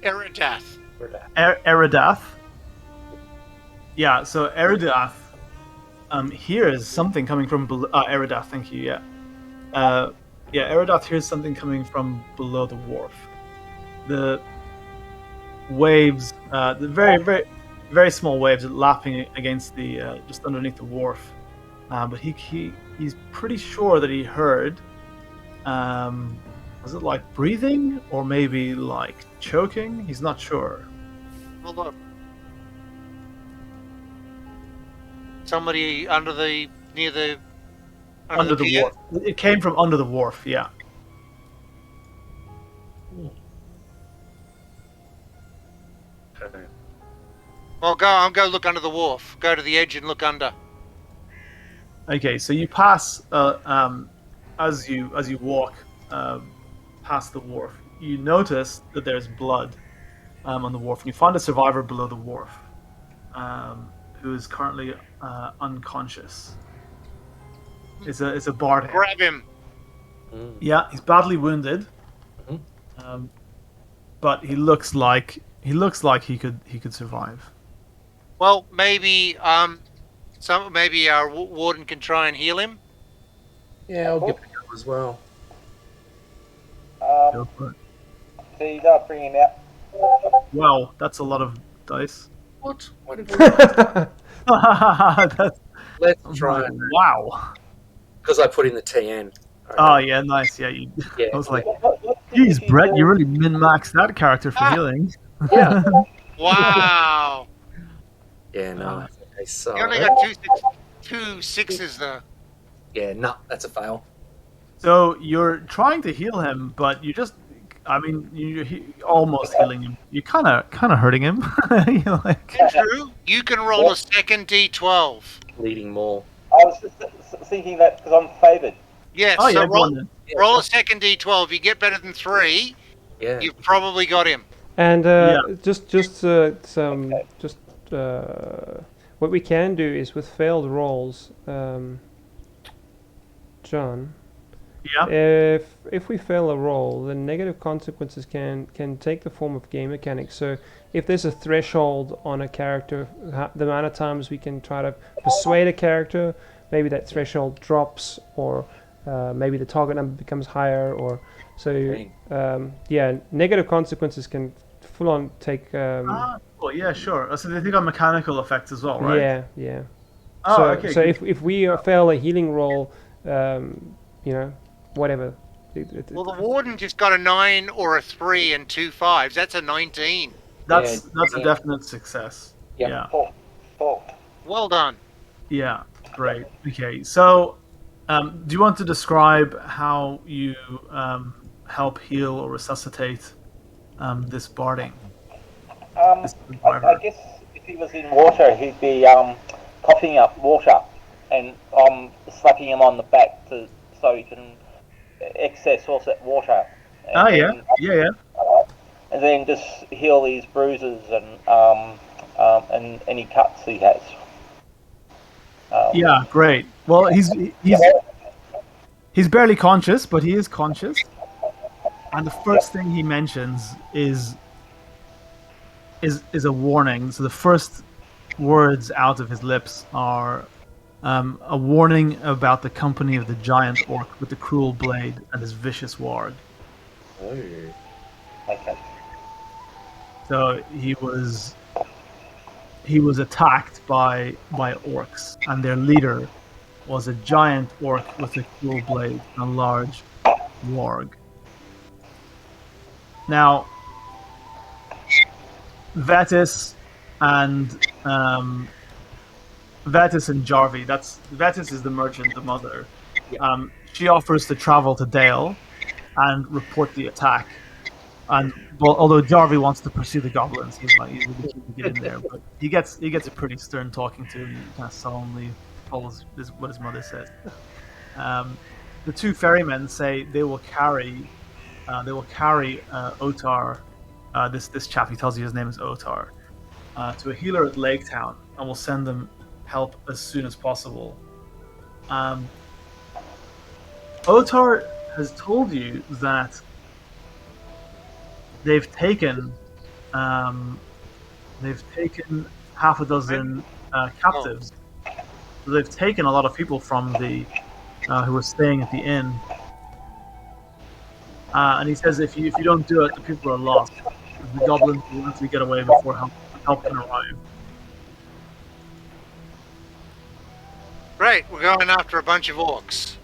Eridath. Eridath. Yeah. So Eridath hears something coming from below. Eridath, thank you. Yeah. Eridath hears something coming from below the wharf. The waves, the very small waves, lapping against the just underneath the wharf. But he's pretty sure that he heard. Was it like breathing or maybe like choking? He's not sure. Hold on. Somebody under the pier? Wharf. It came from under the wharf. Yeah. Well, I'll go look under the wharf. Go to the edge and look under. Okay, so you pass as you walk past the wharf. You notice that there's blood on the wharf, and you find a survivor below the wharf who is currently unconscious. It's a bard. Grab him. Yeah, he's badly wounded, but he looks like he could survive. Well, maybe maybe our warden can try and heal him. Yeah, I'll give it a go as well. Go for it. So you gotta bring him out. Wow, that's a lot of dice. What? Why did we... That's, Let's try it. wow. Because I put in the TN. Oh yeah, nice. Yeah, Yeah. I was like, geez, Brett, you really min-maxed that character for healing. Yeah. Wow. Yeah, no. Okay, so... You only got two sixes though. Yeah, no, that's a fail. So you're trying to heal him, but you're almost healing him. You're kind of hurting him. You're like, Andrew, you can roll a second D12. Bleeding more. I was just thinking that because I'm favoured. Yes, oh so yeah, go on then. roll a second D12. If you get better than 3, Yeah. you've probably got him. And what we can do is with failed rolls, John. Yeah. If we fail a roll, the negative consequences can take the form of game mechanics. So if there's a threshold on a character, the amount of times we can try to persuade a character, maybe that threshold drops, or maybe the target number becomes higher, or so. Negative consequences can full on take. Well, yeah, sure. So they think on mechanical effects as well, right? Yeah. Oh, so okay. so if we fail a healing roll, whatever. Well, the warden just got a 9 or a 3 and 2 5s. That's a 19. That's a definite success. Yep. Yeah. Four. Well done. Yeah. Great. Okay. So, do you want to describe how you help heal or resuscitate this barding? I guess if he was in water, he'd be coughing up water, and slapping him on the back so he can access all that water. And and then just heal these bruises and any cuts he has. Yeah, great. Well, he's barely conscious, but he is conscious. And the first thing he mentions is a warning. So the first words out of his lips are a warning about the company of the giant orc with the cruel blade and his vicious ward. Oh. Okay. So he he was attacked by orcs, and their leader was a giant orc with a cruel blade and a large warg. Now, Vetis and Jarvie. That's Vetis is the merchant, the mother. Yeah. She offers to travel to Dale and report the attack. And well, although Jarvie wants to pursue the goblins, he's really keen to get in there. But he gets a pretty stern talking to, and he kind of solemnly follows what his mother says. The two ferrymen say they will carry Otar. This chap, he tells you his name is Otar, to a healer at Lake Town, and will send them help as soon as possible. Otar has told you that they've taken half a dozen captives. So they've taken a lot of people from the who were staying at the inn, and he says if you don't do it, the people are lost. The goblins will eventually get away before help can arrive. Great, we're going after a bunch of orcs.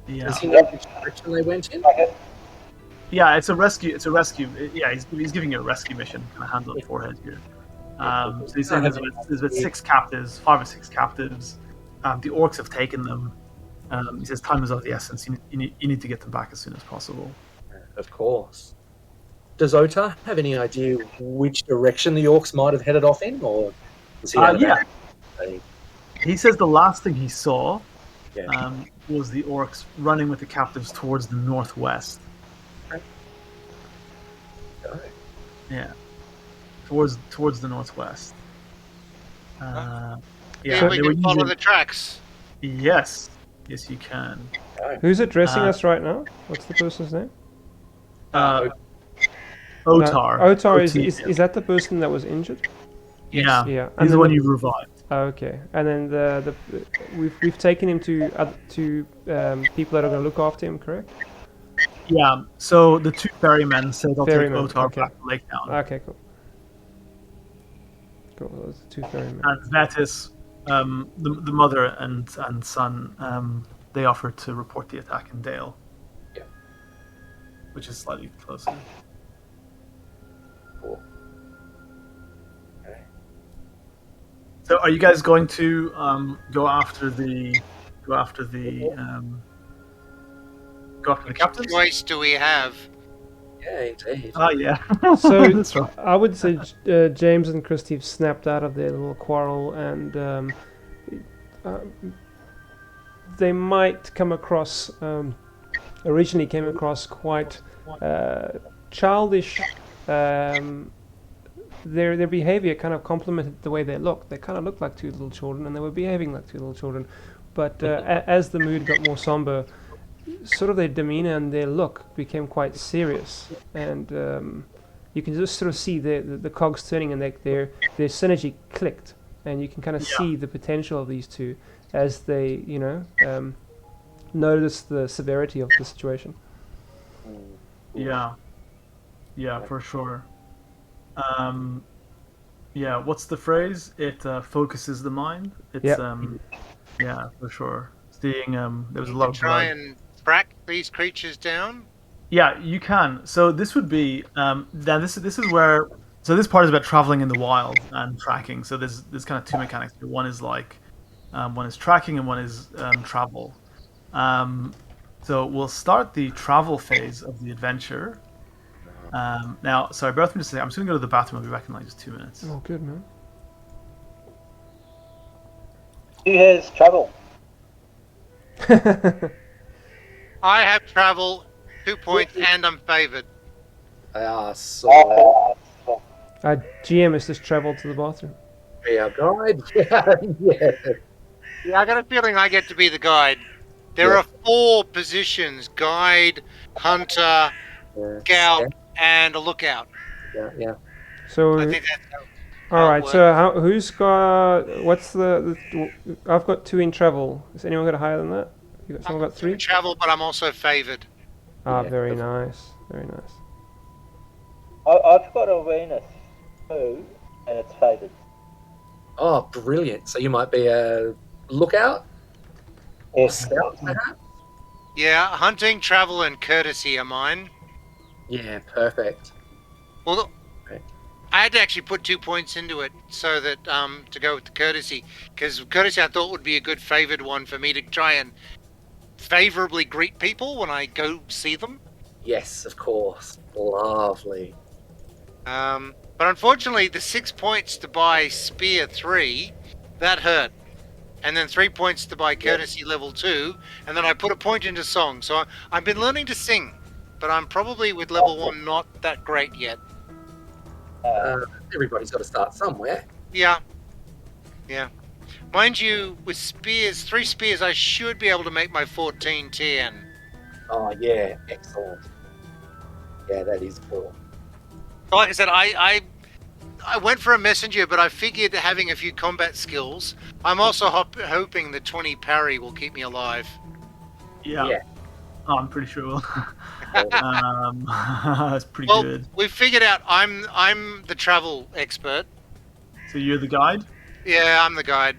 Yeah. Does he know which direction they went in? Yeah, it's a rescue. Yeah, he's giving you a rescue mission, kind of hand on forehead here. So he's saying there's about 6 captives, 5 or 6 captives. The orcs have taken them. He says time is of the essence. You need to get them back as soon as possible. Of course. Does Otar have any idea which direction the orcs might have headed off in, or does he know yeah. that? He says the last thing he saw Yeah. was the orcs running with the captives towards the northwest. Oh. Yeah, towards the northwest. Yeah, Yeah, we they were can follow using. the tracks. Yes, you can. Who's addressing us right now? What's the person's name? Otar. No, Otar OT. is that the person that was injured? Yeah, Yeah. he's the one you revived. Oh, okay. And then we've taken him to people that are going to look after him, correct? Yeah. So the two ferrymen say they'll Ferrymen, take Otar okay. back to Lake Town. Okay, cool. Cool. Those are 2 ferrymen. And Vetis, the mother and son, they offered to report the attack in Dale. Yeah. Which is slightly closer. Cool. Okay. So, are you guys going to go after the captains? Which choice do we have? Yeah, indeed. Oh yeah. So That's right. I would say James and Christy have snapped out of their little quarrel, and they might come across. Originally, came across quite childish. Their behavior kind of complemented the way they looked. They kind of looked like 2 little children, and they were behaving like 2 little children. But as the mood got more somber, sort of their demeanor and their look became quite serious, and you can just sort of see the cogs turning, and their synergy clicked, and you can kind of see the potential of these two as they notice the severity of the situation. Yeah, for sure. Yeah, what's the phrase? It focuses the mind. It's yeah, for sure. Seeing there was a lot of Try blood. and track these creatures down. Yeah, you can. So this would be then this is where so this part is about traveling in the wild and tracking. So there's kind of 2 mechanics here. One is one is tracking and one is travel. So we'll start the travel phase of the adventure. Now, sorry, bear with me just a second. I'm just going to go to the bathroom. I'll be back in like just 2 minutes. Oh, good man. Who has travel? I have travel, 2 points, and I'm favoured. So GM has just travelled to the bathroom. our guide. Yeah. Yeah, I got a feeling I get to be the guide. There are 4 positions: guide, hunter, scout, and a lookout. Yeah. So I think that's all right. So who's got? What's the? I've got 2 in travel. Has anyone got higher than that? You got someone got 3? travel, but I'm also favoured. Ah, Yeah, very nice. Very nice. I've got awareness too, and it's faded. Oh, brilliant! So you might be a lookout or scout, perhaps. Yeah, hunting, travel, and courtesy are mine. Yeah, perfect. Well, look, Okay. I had to actually put 2 points into it so that to go with the courtesy, because courtesy I thought would be a good favored one for me to try and favorably greet people when I go see them. Yes, of course. Lovely. But unfortunately, the 6 points to buy Spear 3, that hurt. And then 3 points to buy Courtesy level 2, and then I put a point into Song. So I've been learning to sing, but I'm probably with level 1 not that great yet. Everybody's got to start somewhere. Yeah. Mind you, with spears, 3 spears, I should be able to make my 14 TN. Oh, yeah. Excellent. Yeah, that is cool. Like I said, I went for a messenger, but I figured having a few combat skills. I'm also hoping the 20 parry will keep me alive. Yeah. Oh, I'm pretty sure. That's pretty Well, good. we've figured out I'm the travel expert. So you're the guide? Yeah, I'm the guide.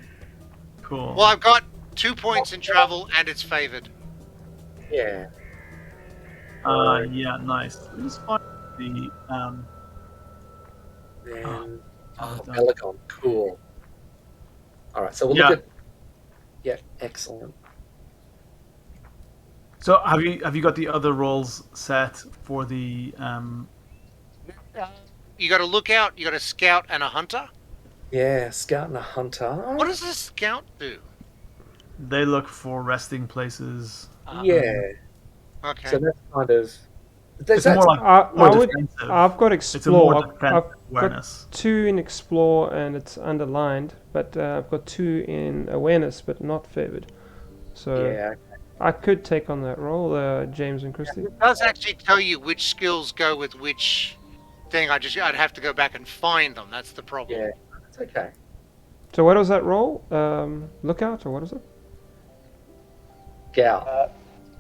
Cool. Well, I've got 2 points in travel, and it's favored. Yeah. Yeah, nice. Let me just find the Then, done. Belagon, cool. All right, so we'll Yeah. look at. Yeah, excellent. So have you got the other roles set for the You got a lookout, you got a scout, and a hunter. Yeah, scout and a hunter. What does a scout do? they look for resting places. Yeah. Okay. So that's kind of. It's more like defensive. I've got It's a more explore. defensive I've awareness. got 2 in explore and it's underlined, but I've got 2 in awareness, but not favored. So Yeah. I could take on that role, James and Christy. It does actually tell you which skills go with which thing. I'd have to go back and find them. That's the problem. Yeah. That's okay. So what was that role? Lookout or what is it? Scout.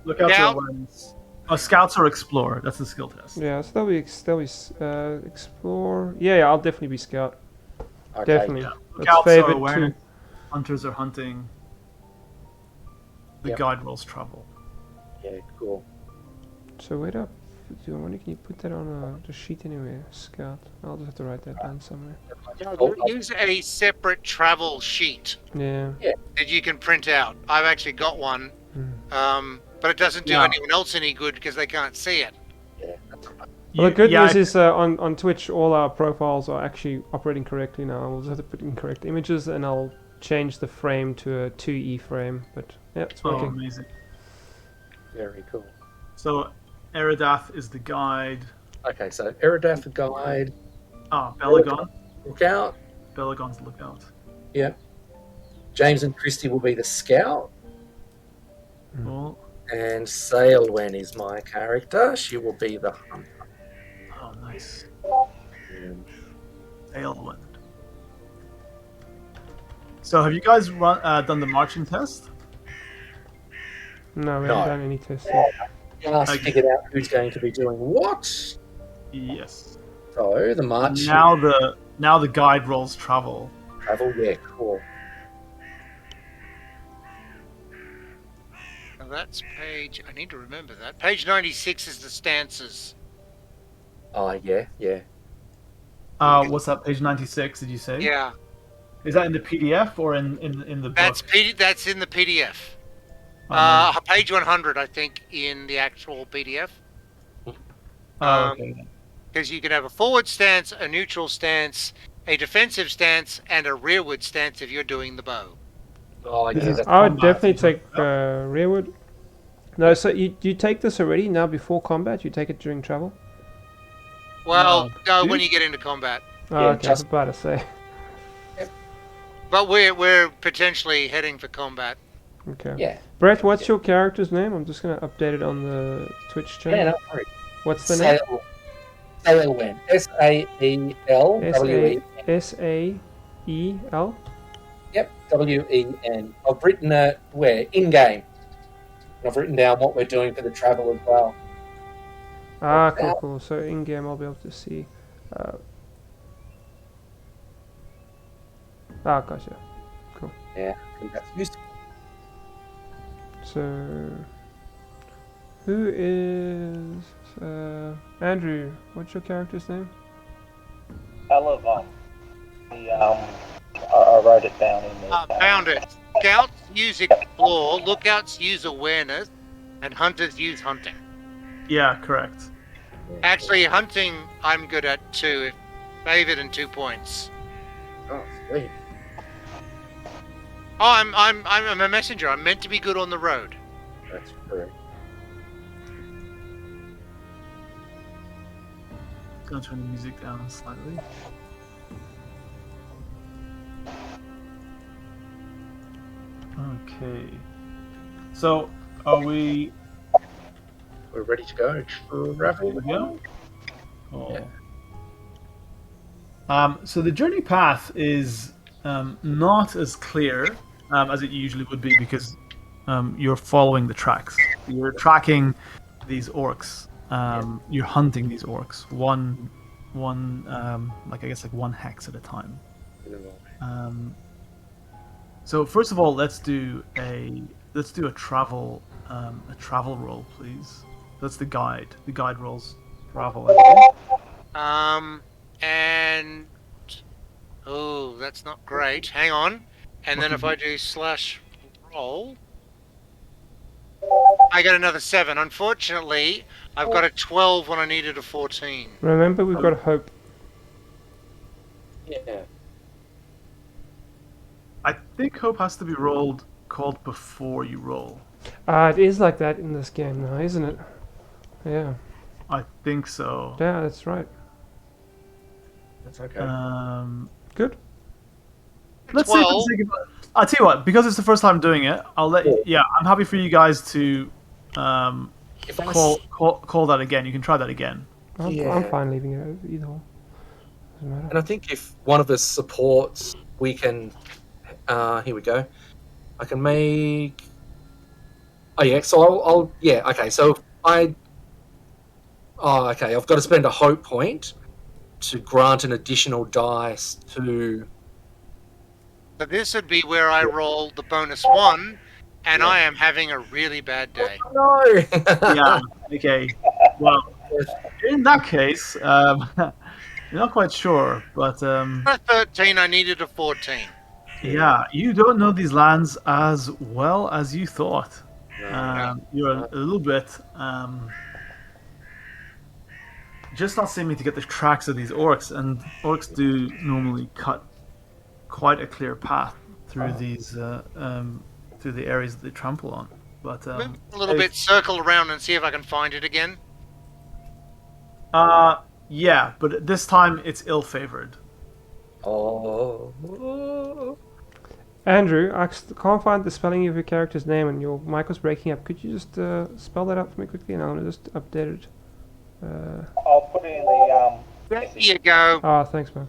Look out Scout. for awareness. Oh, scouts or explorer. That's the skill test. Yeah, so that'll be explore. Yeah, I'll definitely be scout. Okay. Definitely. Yeah. That's Scouts are favored awareness. too. Hunters are hunting. The Yep. guide rolls travel. Yeah, cool. So wait up. I wonder, can you put that on the sheet anywhere? Scout. I'll just have to write that down somewhere. Use a separate travel sheet Yeah. that you can print out. I've actually got one, but it doesn't do Yeah. anyone else any good because they can't see it. Yeah, that's right. Well, the good Yeah, news is on Twitch, all our profiles are actually operating correctly now. We'll just have to put in correct images, and I'll change the frame to a 2E frame. But yeah, it's Oh, working. amazing. Very cool. So, Eridath is the guide. Okay, so Eridath the guide. Belagon. Lookout. Belagon's the lookout. Yeah. James and Christy will be the scout. Cool. And Sailwen is my character. She will be the hunter. Oh, nice. And Aelwind. So, have you guys done the marching test? No, we No. haven't done any tests yet. just Okay. figured out who's going to be doing what. Yes. So the march. Now the guide rolls travel. Travel, yeah, cool. Now that's page. I need to remember that. Page 96 is the stances. Oh, yeah, yeah. What's that? Page 96? Did you say? Yeah, Is that in the PDF or in the book? that's in the PDF. Oh, no. Page 100, I think, in the actual PDF. Okay. Then. Because you can have a forward stance, a neutral stance, a defensive stance, and a rearward stance if you're doing the bow. Oh, yeah, that's I would combat, definitely isn't take rearward. No, so you take this already now before combat? You take it during travel? Well, No, when dude. you get into combat. Oh, Yeah, okay, I was just- about to say. But we're potentially heading for combat. Okay. yeah. Brett, what's your character's name? I'm just going to update it on the Twitch channel. Yeah, no worries. What's the name? Sailwen. Saelwen. S-A-E-L? Yep, W-E-N. I've written it where? In-game. And I've written down what we're doing for the travel as well. Ah, cool, cool. So in-game I'll be able to see. Ah, gotcha. Yeah, I think that's useful. So, who is Andrew? What's your character's name? Elevon. I wrote it down in there. Found it. Scouts use explore, lookouts use awareness, and hunters use hunting. Yeah, correct. Actually, hunting I'm good at too. Favored and 2 points. Oh, sweet. Oh, I'm a messenger. I'm meant to be good on the road. That's true. Gonna turn the music down slightly. Okay. So, are we? We're ready to go. Ready to go? Oh. Yeah. So the journey path is not as clear as it usually would be because you're following the tracks. You're tracking these orcs. You're hunting these orcs. One, like I guess like one hex at a time. So first of all, let's do a travel roll, please. That's the guide. The guide rolls travel. And oh, that's not great. Hang on. And then if I do /roll, I get another 7. Unfortunately, I've got a 12 when I needed a 14. Remember, we've got hope. Yeah. I think hope has to be called before you roll. It is like that in this game now, isn't it? Yeah. I think so. Yeah, that's right. That's okay. Good. Let's see. Well, I'll tell you what, because it's the first time doing it, I'll let you. Yeah, I'm happy for you guys to If I call that again. You can try that again. I'm fine leaving it either or. Doesn't matter. And I think if one of us supports, we can. Here we go. I can make. Oh yeah, so I'll yeah. Okay, so I. Oh, okay. I've got to spend a hope point to grant an additional dice to. so this would be where I roll the bonus 1, and I am having a really bad day. No. Yeah. Okay. Well, in that case, you're not quite sure, but For a 13, I needed a 14. yeah, you don't know these lands as well as you thought. You're a little bit just not seeming to get the tracks of these orcs, and orcs do normally cut quite a clear path through these through the areas that they trample on. But Move a little bit, circle around and see if I can find it again. yeah, but this time it's ill-favored. Oh. Andrew, I can't find the spelling of your character's name and your mic was breaking up. Could you just spell that out for me quickly and I'm going to just update it? I'll put it in the There you go. Ah, thanks, man.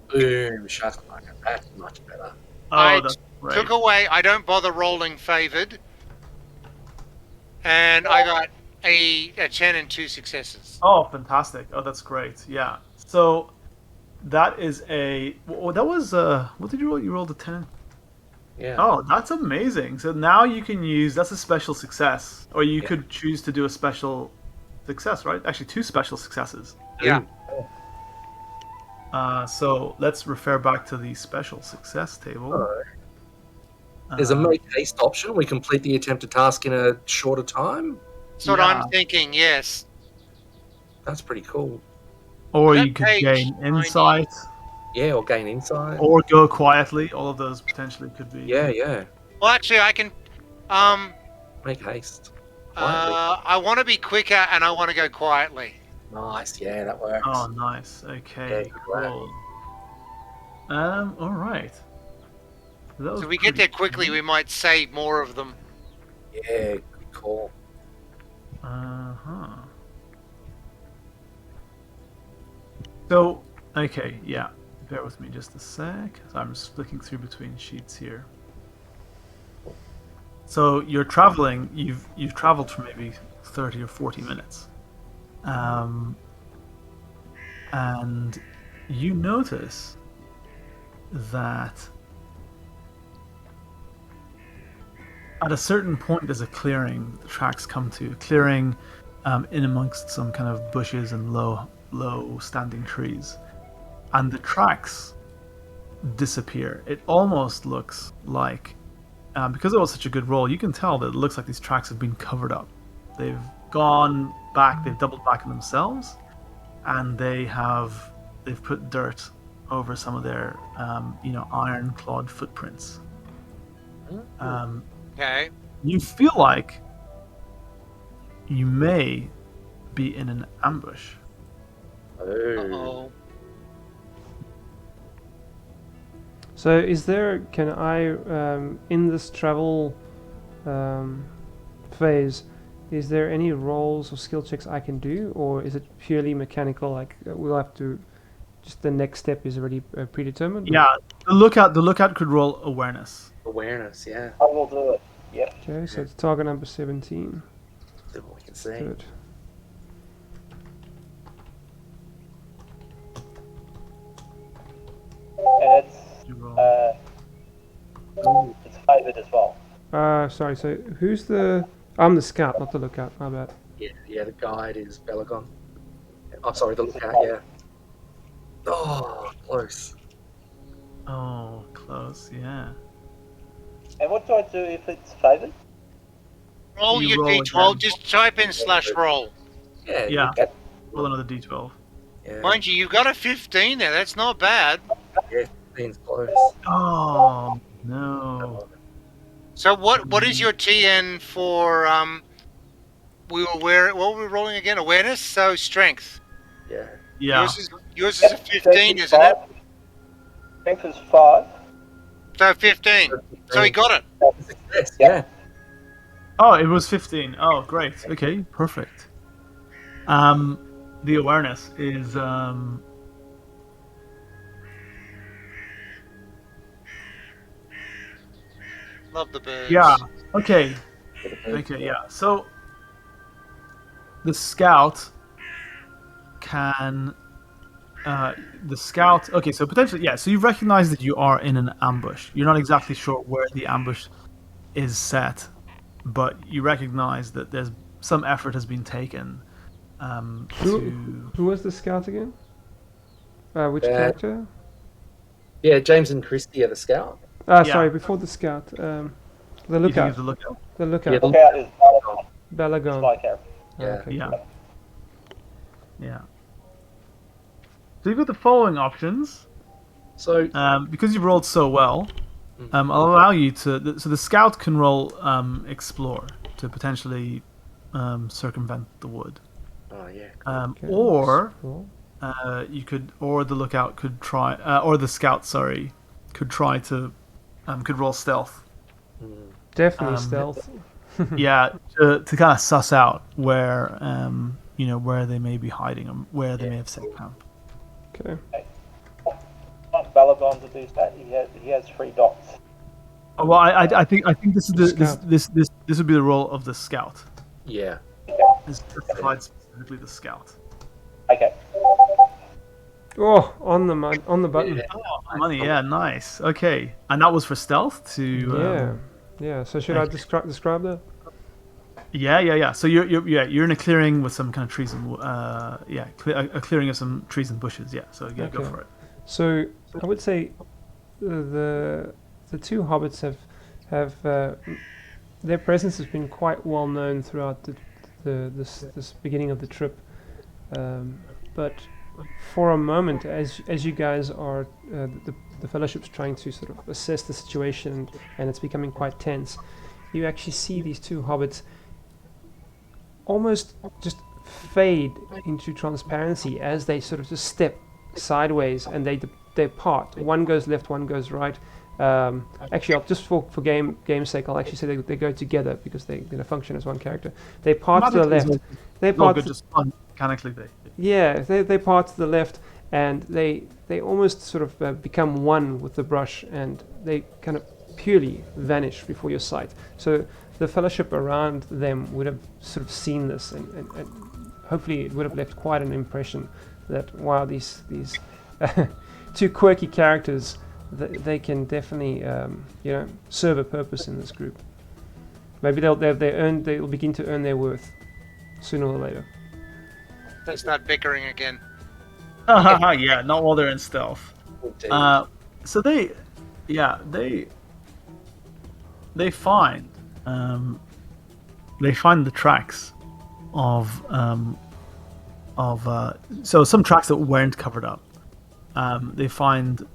Boom, shakalaka. That's much better. Oh, that's great. Took away, I don't bother rolling favored. And I got a 10 and 2 successes. Oh, fantastic! Oh, that's great. Yeah. So that is a. Well, that was what did you roll? You rolled a 10. Yeah. Oh, that's amazing. So now you can use that's a special success, or you could choose to do a special success, right? Actually, 2 special successes. Yeah. So let's refer back to the special success table. There's a make haste option. We complete the attempted task in a shorter time. That's what I'm thinking, yes. That's pretty cool. Or That you could page gain 90. insight, Yeah, or gain insight. or go quietly. All of those potentially could be. Yeah. Well, actually, I can. Make haste. Quietly. I want to be quicker and I want to go quietly. Nice. Yeah, that works. Oh, nice. Okay, Yeah, good cool. All right. That was So if we get there quickly, we might save more of them. Yeah, good call. So, okay, yeah. Bear with me just a sec. So I'm just flicking through between sheets here. So you're traveling. You've traveled for maybe 30 or 40 minutes, and you notice that at a certain point, there's a clearing. The tracks come to a clearing in amongst some kind of bushes and low standing trees, and the tracks disappear. It almost looks like, because it was such a good roll, you can tell that it looks like these tracks have been covered up. They've gone back. They've doubled back on themselves, and they've put dirt over some of their iron clawed footprints. Okay. You feel like you may be in an ambush. Oh. Uh-oh. So can I, in this travel phase, is there any rolls or skill checks I can do, or is it purely mechanical, like we'll have to, just the next step is already predetermined? Yeah, the lookout could roll awareness. Awareness, yeah. I will do it. Yep. Okay, so it's target number 17. See what we can see. Good. And You roll. it's favoured as well. Sorry, so who's the... I'm the scout, not the lookout, my bad. Yeah, the guide is Belagon. Oh, sorry, the lookout, yeah. Oh, close. Oh, close. Yeah. And what do I do if it's favoured? Roll You your roll d12. again. Just type in /roll. Yeah. Yeah. Yep. Roll another d12. Yeah. Mind you, you've got a 15 there. That's not bad. Yeah, 15's close. Oh no. So what is your TN for? What were we rolling again? Awareness. So strength. Yeah. Yeah. Yours is a 15, isn't it? Strength is 5. So 15. So he got it. Success, yeah. Oh, it was 15. Oh, great. Okay, perfect. The awareness is Love the birds. yeah. Okay. Okay, yeah. So the scout can okay, so potentially, yeah, so you recognize that you are in an ambush. You're not exactly sure where the ambush is set, but you recognize that there's some effort has been taken to... Who was the scout again? Which Uh, character? Yeah, James and Christy are the scout. Yeah. Sorry, before the scout. The You think lookout. it's the lookout? The lookout. Yeah, Lookout is Balagon. my character. Yeah. Okay. Yeah. Yeah. So you've got the following options. So, Because you've rolled so well, I'll allow you to... So the scout can roll explore to potentially circumvent the wood. oh yeah. Okay, Or roll. you could... Or the lookout could try... or the scout, sorry, could try to... could roll stealth. Definitely stealth. Yeah, to kind of suss out where... where they may be hiding or where they may have set camp. Okay. Want Balagon to do that? He has 3 dots. Oh, well, I think this is Scout. this would be the role of the scout. Yeah. This provides specifically the scout. Okay. Oh, on the button. Yeah. Oh, money, yeah, nice. Okay, and that was for stealth to. Yeah. So should I describe that? Yeah. So you're in a clearing with some kind of trees and a clearing of some trees and bushes. Yeah. So yeah, go Okay. for it. So I would say the 2 hobbits have their presence has been quite well known throughout this beginning of the trip, but for a moment, as you guys are the fellowship's trying to sort of assess the situation and it's becoming quite tense, you actually see these 2 hobbits almost just fade into transparency as they sort of just step sideways and they part. One goes left, one goes right. Actually, just for game's sake, I'll actually say they go together because they're going to function as one character. They part to the left. They It's all part. good, just fun mechanically. They part to the left, and they almost sort of become one with the brush, and they kind of purely vanish before your sight. So the fellowship around them would have sort of seen this, and hopefully it would have left quite an impression that wow, these 2 quirky characters, they can definitely serve a purpose in this group. Maybe they'll begin to earn their worth sooner or later. They start bickering again. Yeah, not while they're in stealth. Indeed. So they find the tracks of so some tracks that weren't covered up. They find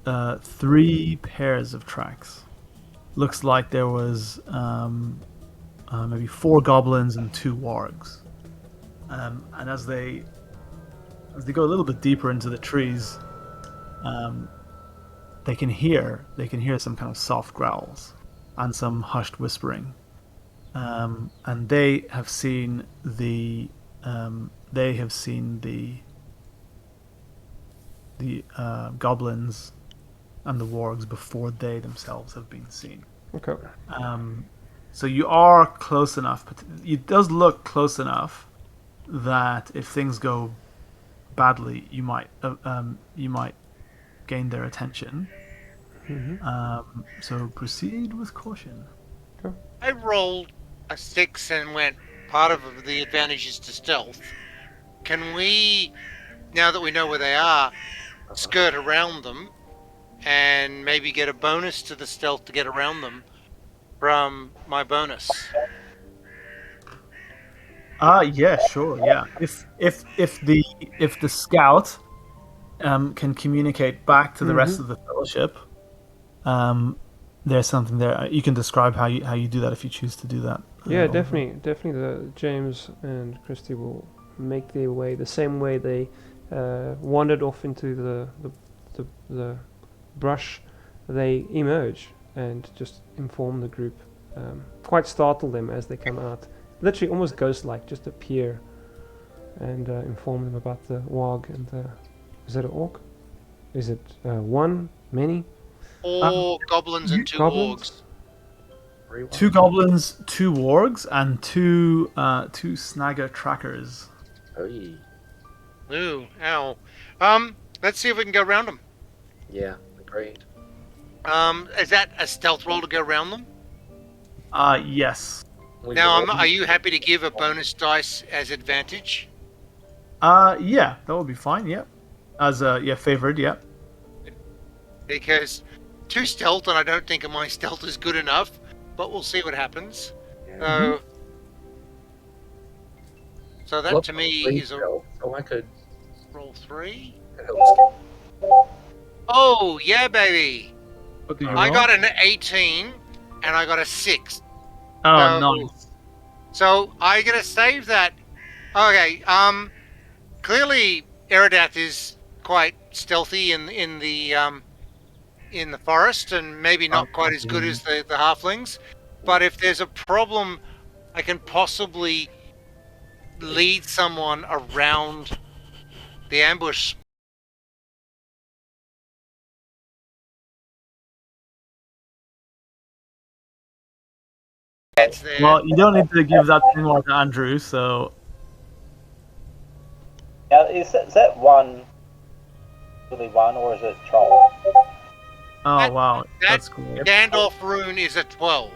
3 pairs of tracks. Looks like there was maybe 4 goblins and 2 wargs. And as they go a little bit deeper into the trees, they can hear some kind of soft growls and some hushed whispering. And they have seen the goblins and the wargs before they themselves have been seen. Okay. So you are close enough. But it does look close enough that if things go badly, you might gain their attention. So proceed with caution. I rolled a 6 and went, part of the advantage is to stealth. Can we, now that we know where they are, skirt around them and maybe get a bonus to the stealth to get around them from my bonus? Yeah, sure, yeah. If the scout can communicate back to the rest of the fellowship, there's something there. You can describe how you do that if you choose to do that. Yeah, definitely. The James and Christy will make their way the same way they wandered off into the brush. They emerge and just inform the group. Quite startle them as they come out. Literally, almost ghost-like, just appear and inform them about the warg and the. Is it an orc? Is it one? Many? 4 goblins and 2 goblins? orcs. 2 goblins, 2 wargs, and 2 snagger trackers. Oy. Ooh, ow. Let's see if we can go around them. Yeah, agreed. Is that a stealth roll to go around them? Yes. Now, are you happy to give a bonus dice as advantage? Yeah, that would be fine. Yeah, as favored. Yeah. Because 2 stealth, and I don't think my stealth is good enough, but we'll see what happens. So that to me is a So I could roll 3. that helps. Oh yeah, baby! What did you I roll? got an 18, and I got a 6. Oh, nice. So I gotta save that. Okay. Clearly Eridath is quite stealthy in the forest, and maybe not quite as good as the halflings. But if there's a problem, I can possibly lead someone around the ambush. That's there. Well, you don't need to give that anymore to Andrew. So Now, is that one really one, or is it troll? oh wow, that that's cool. Gandalf rune is a 12.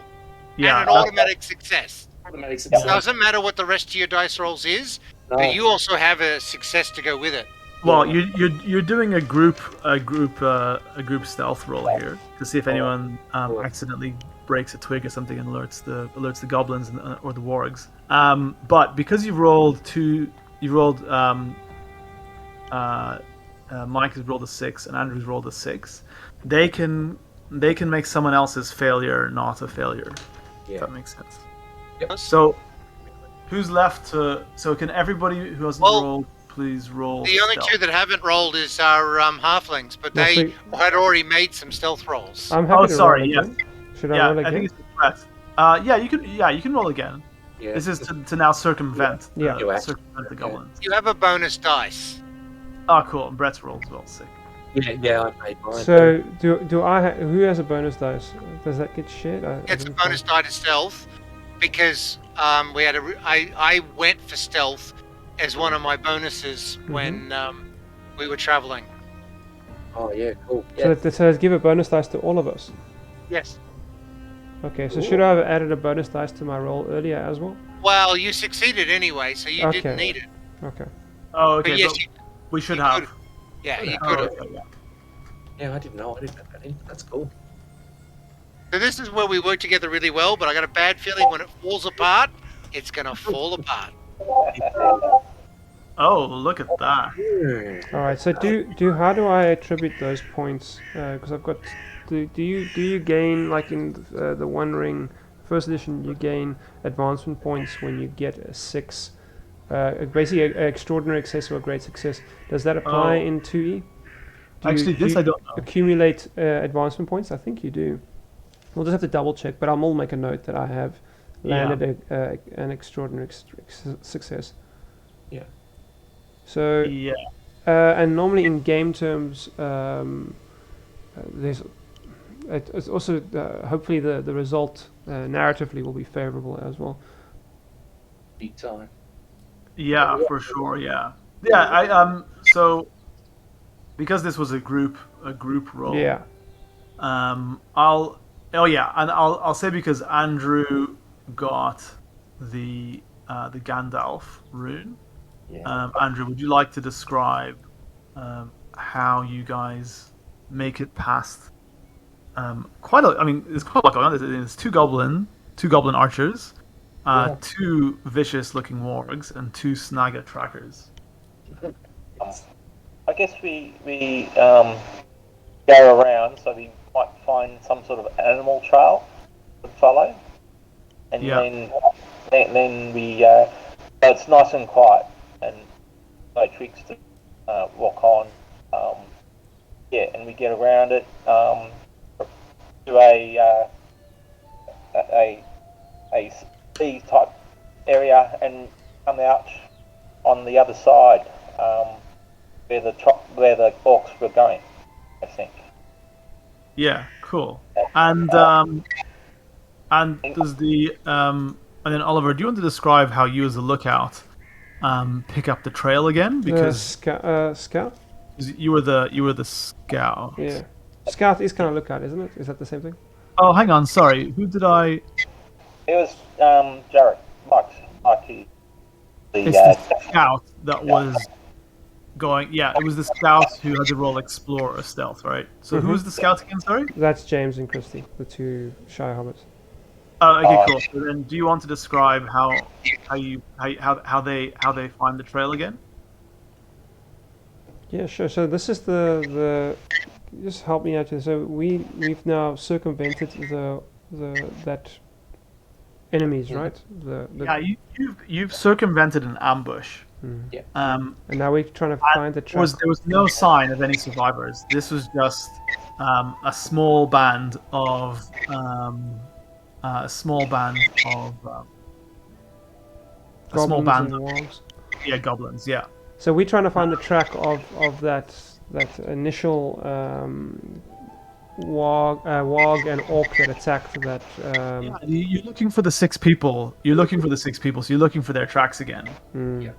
Yeah, And an automatic success. Automatic It success. doesn't matter what the rest of your dice rolls is, No. but you also have a success to go with it. well, you're doing a group stealth roll here to see if anyone accidentally breaks a twig or something and alerts the goblins or the wargs. But because you rolled Mike has rolled a 6 and Andrew's rolled a 6. They can make someone else's failure not a failure. If Yeah. that makes sense. Yep. So, who's left to? So, can everybody who hasn't Well, rolled please roll? The only stealth? 2 that haven't rolled is our halflings, but Well, they see- had already made some stealth rolls. I'm happy Oh, to sorry, roll yes. again. Should I Yeah, roll I again? think it's a threat. Yeah, you can roll again. Yeah. This is to now circumvent. Yeah. You act- circumvent the goblins. You have a bonus dice. Oh, cool. And Brett's roll as well. Sick. Yeah, I made mine. So do I? Who has a bonus dice? Does that get shared? It's a bonus die to stealth because we had I went for stealth as one of my bonuses when we were traveling. Oh yeah, cool. So Yeah. that says give a bonus dice to all of us. Yes. Okay, so should I have added a bonus dice to my roll earlier as well? Well, you succeeded anyway, so you didn't Okay. need it. Okay. Oh, But okay, yes, but we should you have. could. Yeah, you Oh, could have. okay, yeah. Yeah, I didn't know. I didn't have that in. That's cool. So this is where we work together really well, but I got a bad feeling when it falls apart, it's gonna fall apart. Oh, look at that. All right. So how do I attribute those points? Because I've got do you gain like in the One Ring first edition you gain advancement points when you get a 6, basically an extraordinary success or a great success. Does that apply Oh. in 2E? Actually, this I don't know. Accumulate advancement points? I think you do. We'll just have to double check, but I'll make a note that I have landed an extraordinary success. Yeah. So, Yeah. and normally in game terms, there's it's also hopefully the result narratively will be favorable as well. Big time. Yeah, for sure. Yeah. Yeah. So because this was a group roll. Yeah. I'll say because Andrew got the Gandalf rune. Yeah. Andrew, would you like to describe how you guys make it past? There's quite a lot going on. There's two goblin archers, two vicious-looking wargs, and two snagger trackers. I guess we go around, so we might find some sort of animal trail to follow, and then we so it's nice and quiet and no tricks to walk on. And we get around it to a sea type area and come out on the other side where the orcs were going, I think. Yeah, cool. And does the and then Oliver, do you want to describe how you as a lookout pick up the trail again? Because scout. you were the scout. Yeah, scout is kind of lookout, isn't it? Is that the same thing? Oh, hang on. Sorry. Who did I? It was Jared, Mikey. It's the scout that was going. Yeah, it was the scout who had to roll explore or stealth, right? So who's the scout again? Sorry. That's James and Christy, the two shy hobbits. Oh, okay, cool. So then, do you want to describe how they find the trail again? Yeah, sure. So this is the just help me out here. So we've now circumvented that enemies, right? Yeah, you've circumvented an ambush. Yeah. And now we're trying to find the track. There was no sign of any survivors. This was just a small band of Goblins. Yeah, goblins. Yeah. So we're trying to find the track of that initial warg and orc that attacked that. Yeah, you're looking for the 6 people. So you're looking for their tracks again. Yeah.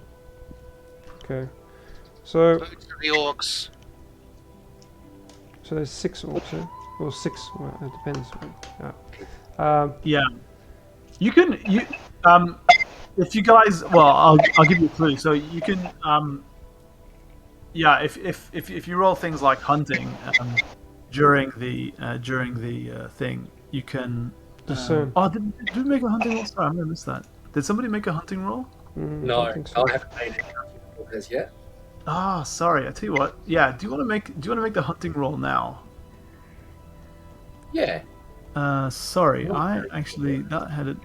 Okay. So The orcs. So there's 6 orcs, eh? Or 6. Well, it depends. Yeah. You can if you guys, well, I'll give you a clue. So you can if you roll things like hunting during the thing, you can discern. Did we make a hunting roll? Sorry, I'm gonna miss that. Did somebody make a hunting roll? No, I think so. I haven't made any as yet. Ah, sorry. I tell you what. Yeah. Do you want to make the hunting roll now? Yeah. Sorry. I actually that had it.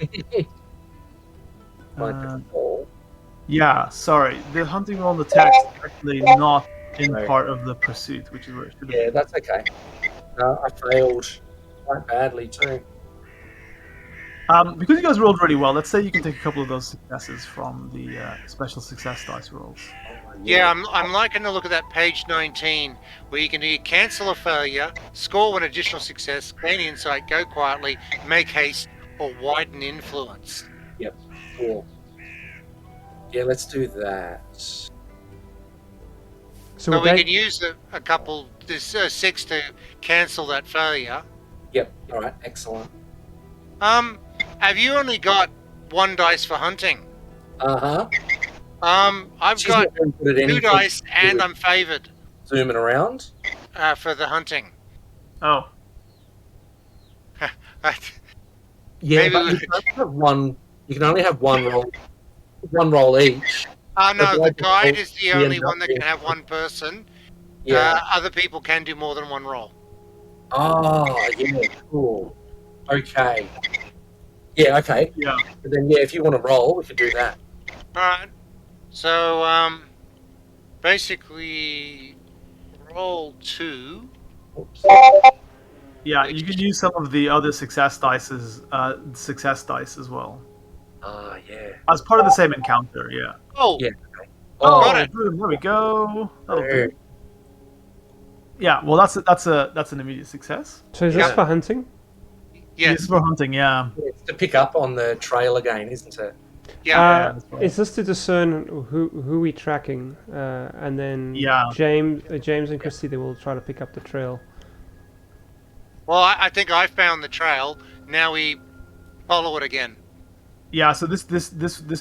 Yeah. Sorry. The hunting roll in the text is actually not in part of the pursuit, which is where it should have been. Yeah, that's okay. I failed quite badly too. Because you guys rolled really well, let's say you can take a couple of those successes from the special success dice rolls. Yeah, I'm liking the look of that page 19, where you can either cancel a failure, score one additional success, gain insight, go quietly, make haste, or widen influence. Yep. Cool. Yeah, let's do that. So we can use a couple, this 6 to cancel that failure. Yep. All right. Excellent. Have you only got one dice for hunting? Uh-huh. I've She's got not very good at 2 anything dice, to do and with I'm favored zooming around. for the hunting. Oh, Yeah, Maybe but we you can only have one. You can only have one roll each. So no, by the guide default, is the we only end up one that being, can have one person. yeah. Other people can do more than one roll. Oh, yeah, cool. Okay. Yeah, okay. yeah. But then, yeah, if you want to roll, we could do that. All right. So basically, roll 2. Oops. Yeah, you can use some of the other success dice as well. Ah, yeah. As part of the same encounter, yeah. Oh, Yeah. got Oh, it. boom, there we go. That'll There. do. Yeah, well that's an immediate success. So is this Yeah. for hunting? Yes. This is for hunting, yeah. It's to pick up on the trail again, isn't it? Yeah. that's right. Is this to discern who we tracking, and then Yeah. James and Christy, they will try to pick up the trail. Well, I think I found the trail. Now we follow it again. Yeah, so this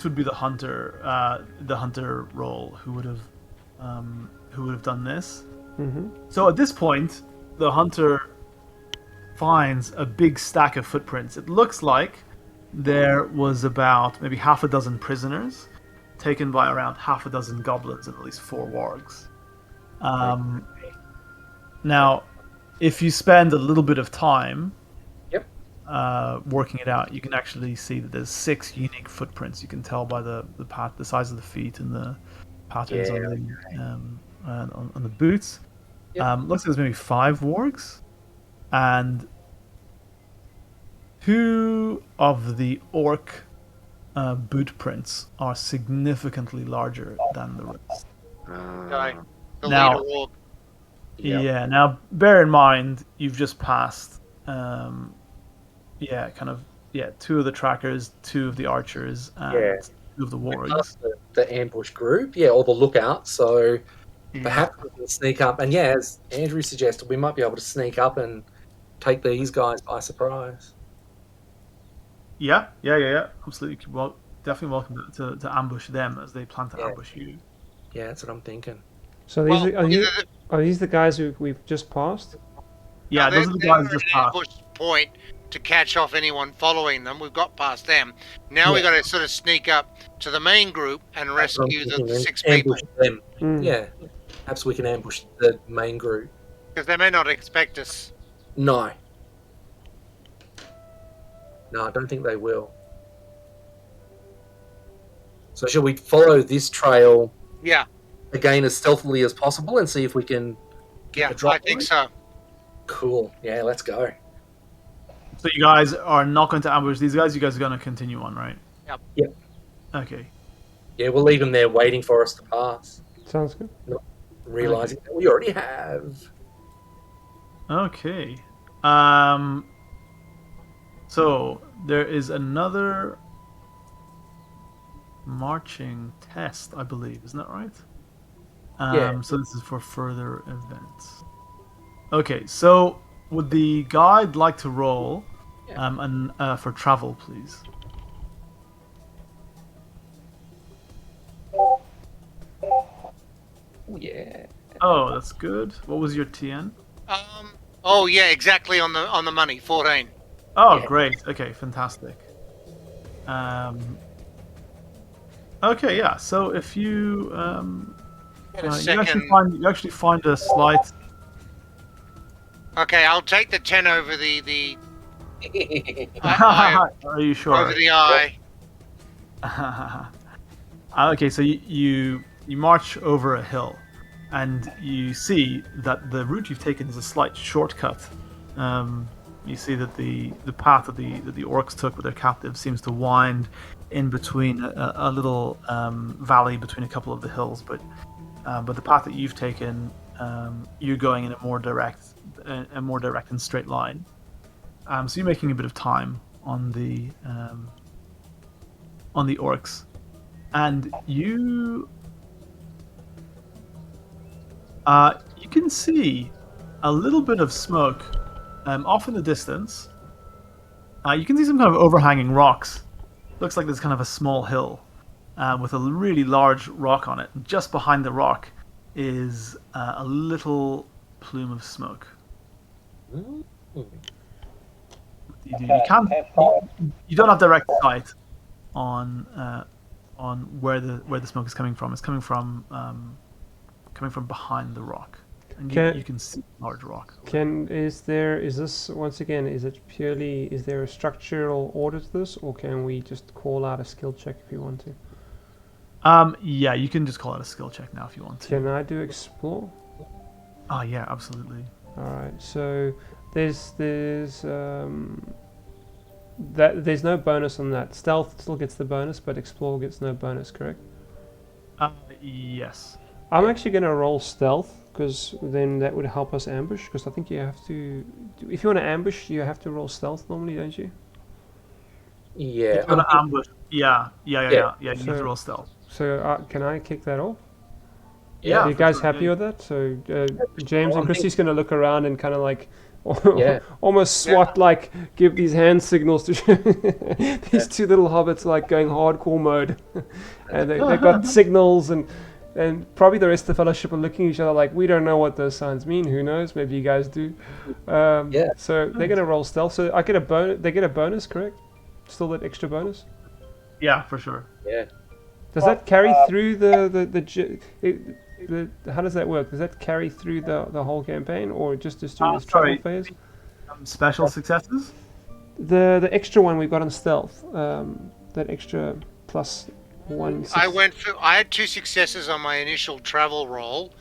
would be the hunter role who would have done this. Mm-hmm. So at this point, the hunter finds a big stack of footprints. It looks like there was about maybe half a dozen prisoners taken by around half a dozen goblins and at least 4 wargs. Now, if you spend a little bit of time Yep. working it out, you can actually see that there's 6 unique footprints. You can tell by the size of the feet and the patterns on the boots. Yep. Looks like there's maybe 5 wargs, and 2 of the orc boot prints are significantly larger than the rest. Okay. The Now- leader orc. Yep. Yeah. Now, bear in mind, you've just passed. 2 of the trackers, 2 of the archers, and Yeah. 2 of the wargs. Plus the ambush group, yeah, or the lookout. So perhaps we can sneak up. And yeah, as Andrew suggested, we might be able to sneak up and take these guys by surprise. Yeah. Absolutely. Well, definitely welcome to ambush them as they plan to Yeah. ambush you. Yeah, that's what I'm thinking. So Well, are these the guys we've just passed? Yeah, those are the guys just an passed. ambush point to catch off anyone following them. We've got past them. Now we got to sort of sneak up to the main group and That's what I'm rescue the thinking, 6 people, ambush them. Mm. Yeah, perhaps we can ambush the main group. because they may not expect us. No, I don't think they will. So shall we follow this trail Yeah, again as stealthily as possible and see if we can yeah, a drop I think point? so. Cool. Yeah, let's go. So you guys are not going to ambush these guys. You guys are going to continue on, right? Yep. Okay. Yeah, we'll leave them there waiting for us to pass, Sounds good. realizing that we already have. Okay. So there is another marching test, I believe. Isn't that right? Yeah. So this is for further events. Okay. So would the guide like to roll, for travel, please? Yeah. Oh, that's good. What was your TN? Oh yeah, exactly on the money. 14. Oh, Yeah. great. Okay, fantastic. Okay, yeah. So if you Get a you second. actually find a slight. Okay, I'll take the 10 over the eye, Are you sure? over the eye. Okay, so you march over a hill, and you see that the route you've taken is a slight shortcut. You see that the path that the orcs took with their captives seems to wind in between a little valley between a couple of the hills, but the path that you've taken, you're going in a more direct and straight line. So you're making a bit of time on the orcs, and you can see a little bit of smoke off in the distance, You can see some kind of overhanging rocks. Looks like there's kind of a small hill with a really large rock on it. Just behind the rock is a little plume of smoke. Mm. You can't. You don't have direct sight on where the smoke is coming from. It's coming from behind the rock, and you can see a large rock. Is this once again? Is it purely? Is there a structural order to this, or can we just call out a skill check if you want to? Yeah, you can just call it a skill check now if you want to. Can I do explore? Oh yeah, absolutely. All right. So there's no bonus on that. Stealth still gets the bonus, but explore gets no bonus. Correct? Yes. I'm actually going to roll stealth because then that would help us ambush. Because I think you have to, if you want to ambush, you have to roll stealth normally, don't you? Yeah. If you want to ambush. Yeah. You need to roll stealth. So can I kick that off? Yeah. Are you guys happy with that? So James and Christy's going to look around and kind of like almost SWAT like give these hand signals to these two little hobbits like going hardcore mode, and they've got signals and probably the rest of the fellowship are looking at each other like, we don't know what those signs mean. Who knows? Maybe you guys do. So they're going to roll stealth. So I get a bonus. They get a bonus, correct? Still that extra bonus. Yeah, for sure. Yeah. Does that carry through how does that work? Does that carry through the whole campaign, or just during this travel phase? Special successes? The extra one we got on stealth, that extra +1. I had 2 successes on my initial travel roll,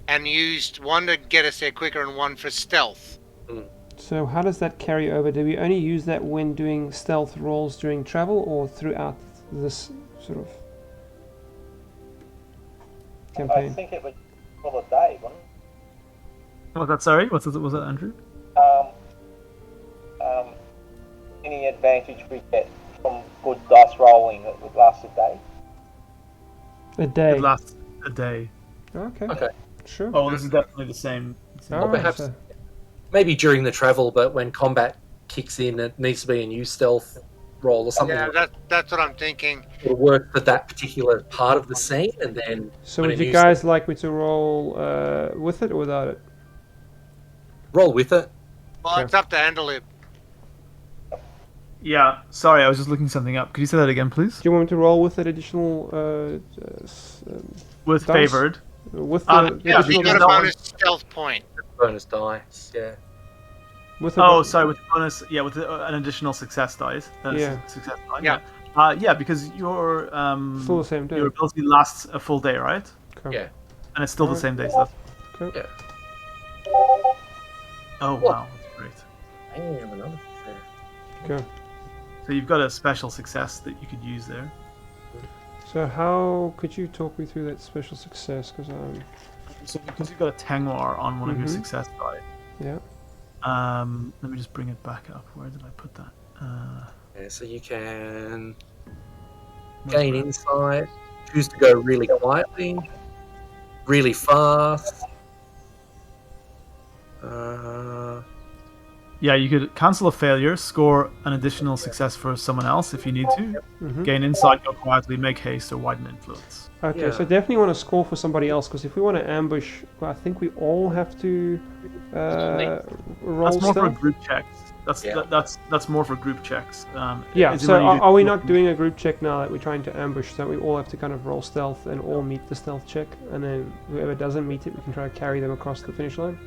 and used one to get us there quicker and one for stealth. So how does that carry over? Do we only use that when doing stealth rolls during travel, or throughout this sort of campaign? I think it was for the day, wasn't it? Was that sorry? Was that Andrew? Any advantage we get from good dice rolling that would last a day? A day. It lasts a day. Okay. Sure. Oh, well, this is definitely the same. All right, perhaps maybe during the travel, but when combat kicks in, it needs to be a new stealth roll or something. Yeah, that's what I'm thinking. It'll work for that particular part of the scene, and then. So would you guys like me to roll with it or without it? Roll with it. Well, it's up to Andalib. Yeah, sorry, I was just looking something up. Could you say that again, please? Do you want me to roll with that additional With dice? favored. With the Yeah, additional you got a dice? bonus stealth point. Bonus dice. Yeah. With the Sorry, with bonus. Yeah, with an additional success dice. Success die. Yeah. Yeah, because your Still the same day. your ability lasts a full day, right? Okay. Yeah. And it's still the same day. So Okay. Yeah. oh wow, that's great. Damn, another success. Okay. So you've got a special success that you could use there. So how could you talk me through that special success? Because So because you've got a Tengwar on one of your success die. yeah. Let me just bring it back up. Where did I put that? Yeah, so you can gain insight, choose to go really quietly, really fast. Yeah, you could cancel a failure, score an additional success for someone else if you need to. Gain insight, go quietly, make haste, or widen influence. Okay, Yeah. so definitely want to score for somebody else, because if we want to ambush, well, I think we all have to roll That's more for stealth. group checks. That's Yeah. that's more for group checks. Yeah, is it so when you do- are we not doing a group check now that we're trying to ambush? So we all have to kind of roll stealth and all meet the stealth check, and then whoever doesn't meet it, we can try to carry them across the finish line.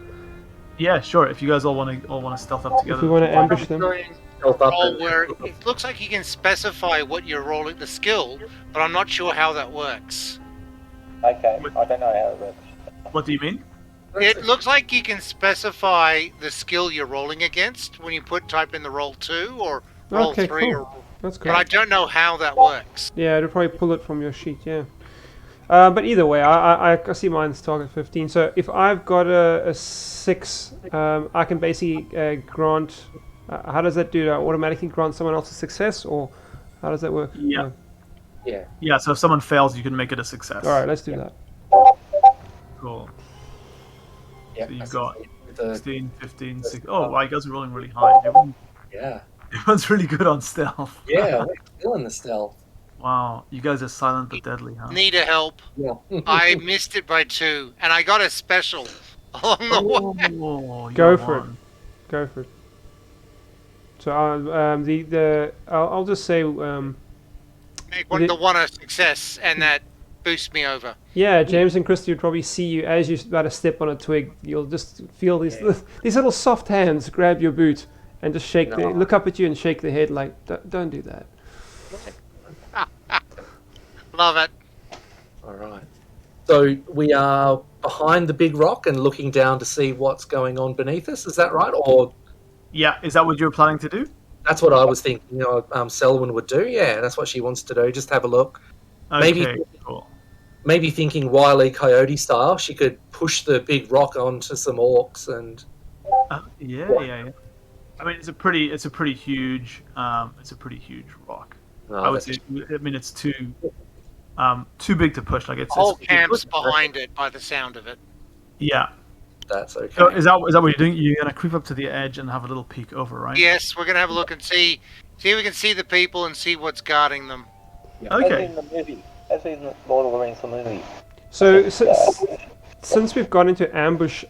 Yeah, sure. If you guys all want to stealth up together. If we want to ambush them. Stealth up Roll and- where it looks like you can specify what you're rolling the skill, but I'm not sure how that works. Okay, I don't know how it works. What do you mean? It looks like you can specify the skill you're rolling against when you type in the roll 2 or roll Okay, 3, cool. That's but I great. don't know how that works. Yeah, it'll probably pull it from your sheet, yeah. But either way, I see mine's target 15. So if I've got a 6, I can basically grant... how does that do? Do I automatically grant someone else a success, or how does that work? Yeah. Yeah. Yeah, so if someone fails, you can make it a success. All right, let's do that. Cool. Yeah. So you've that's got with the- 16, 15, 16. Oh, wow, you guys are rolling really high. yeah. Everyone's really good on stealth. Yeah, we're killing the stealth. Wow, you guys are silent but deadly, huh? Need a help. Yeah. I missed it by 2, and I got a special along the way. Oh, you Go got for it. one. Go for it. So I'll just say Make the one a success, and that boosts me over. yeah, James and Christy would probably see you as you're about to step on a twig. You'll just feel these these little soft hands grab your boot and just shake look up at you and shake the head like, don't do that. Love it. All right. So we are behind the big rock and looking down to see what's going on beneath us. Is that right? Or Yeah, is that what you're planning to do? that's what I was thinking. Selwyn would do. Yeah, that's what she wants to do. Just have a look. Okay, cool. Maybe thinking Wile E. Coyote style, she could push the big rock onto some orcs and. Yeah. I mean, it's a pretty huge rock. Oh, I would say. I mean, it's too big to push. Like it's Whole it's camp's behind it by the sound of it. Yeah. That's okay. So is that what you're doing? You're gonna creep up to the edge and have a little peek over, right? Yes, we're gonna have a look and see if we can see the people and see what's guarding them. Okay. As in the movie. As in the Lord of the Rings, the movie. So since we've gone into ambush,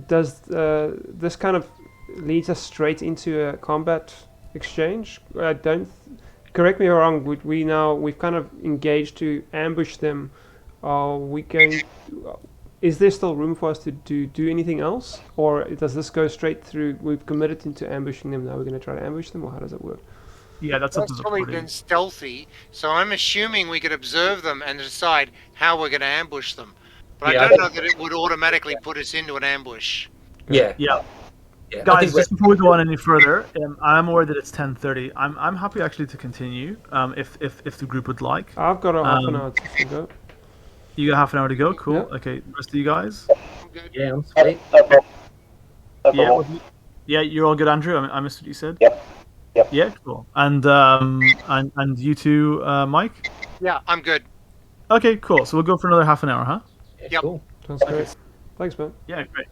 does this kind of leads us straight into a combat exchange? I don't. Correct me if I'm wrong. We've kind of engaged to ambush them. Are we going? Is there still room for us to do anything else, or does this go straight through? We've committed into ambushing them. Now we're going to try to ambush them, or how does it work? Yeah, that's up to That's the probably party. been stealthy, so I'm assuming we could observe them and decide how we're going to ambush them. But Yeah, I don't know that it would automatically put us into an ambush. Yeah. Yeah. I Guys, think just before we go on any further, I'm aware that it's 10:30. I'm happy actually to continue. If the group would like. I've got a half an hour to go. You got half an hour to go. Cool. Yeah. Okay, the rest of you guys. I'm good. Yeah, I'm sweet. No problem. No Yeah. problem. Yeah, you're all good, Andrew. I missed what you said. Yep. Yeah, cool. And you too, Mike. Yeah, I'm good. Okay, cool. So we'll go for another half an hour, huh? Yeah, Yep. cool. Sounds great. Thanks, man. Yeah, great.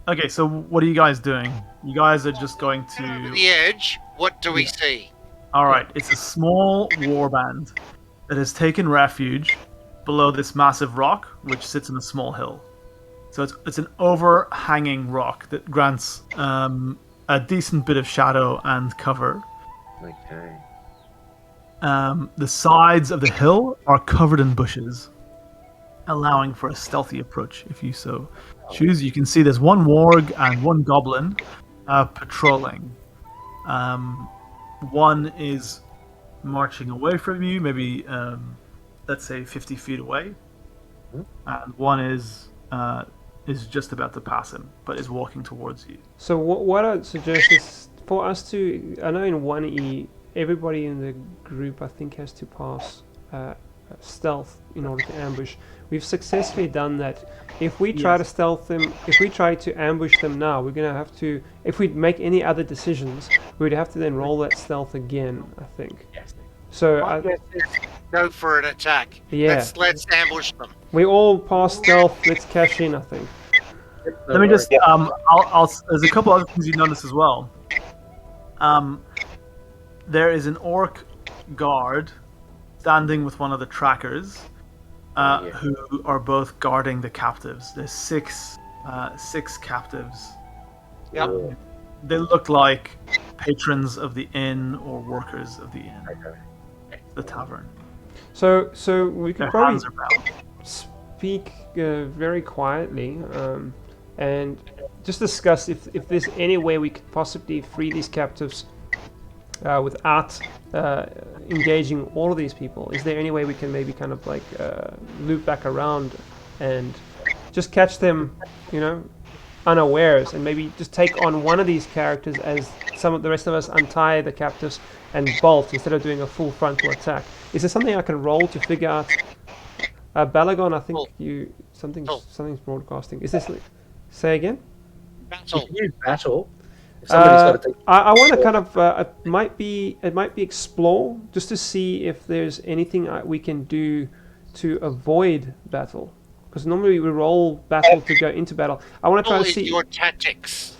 Okay, so what are you guys doing? You guys are just going Over to. the edge, what do we see? All right, it's a small warband that has taken refuge below this massive rock, which sits on a small hill. So it's an overhanging rock that grants a decent bit of shadow and cover. Okay. The sides of the hill are covered in bushes, allowing for a stealthy approach if you so choose. You can see there's one warg and one goblin patrolling. One is marching away from you, maybe let's say 50 feet away, and one is just about to pass him, but is walking towards you. So what I'd suggest is for us to. I know in 1E, everybody in the group I think has to pass stealth in order to ambush. We've successfully done that. If we try to stealth them, if we try to ambush them now, we're going to have to. If we make any other decisions, we'd have to then roll that stealth again, I think. Yes. So I guess it's go for an attack. Yeah. Let's ambush them. we all pass stealth. Let's cash in, I think. Let me just there's a couple other things you notice as well. There is an orc guard standing with one of the trackers, who are both guarding the captives. There's six captives. Yep. They look like patrons of the inn or workers of the inn, the tavern. So we could Their probably hands are bound. speak very quietly and just discuss if there's any way we could possibly free these captives without engaging all of these people. Is there any way we can maybe kind of like loop back around and just catch them, unawares, and maybe just take on one of these characters as some of the rest of us untie the captives and bolt instead of doing a full frontal attack? Is there something I can roll to figure out? Balagon, I think something's broadcasting. Is this? Say again. You Battle. can use battle. If somebody's got to take. I want to kind of it might be explore just to see if there's anything we can do to avoid battle, because normally we roll battle to go into battle. I want to try What to is see. your tactics?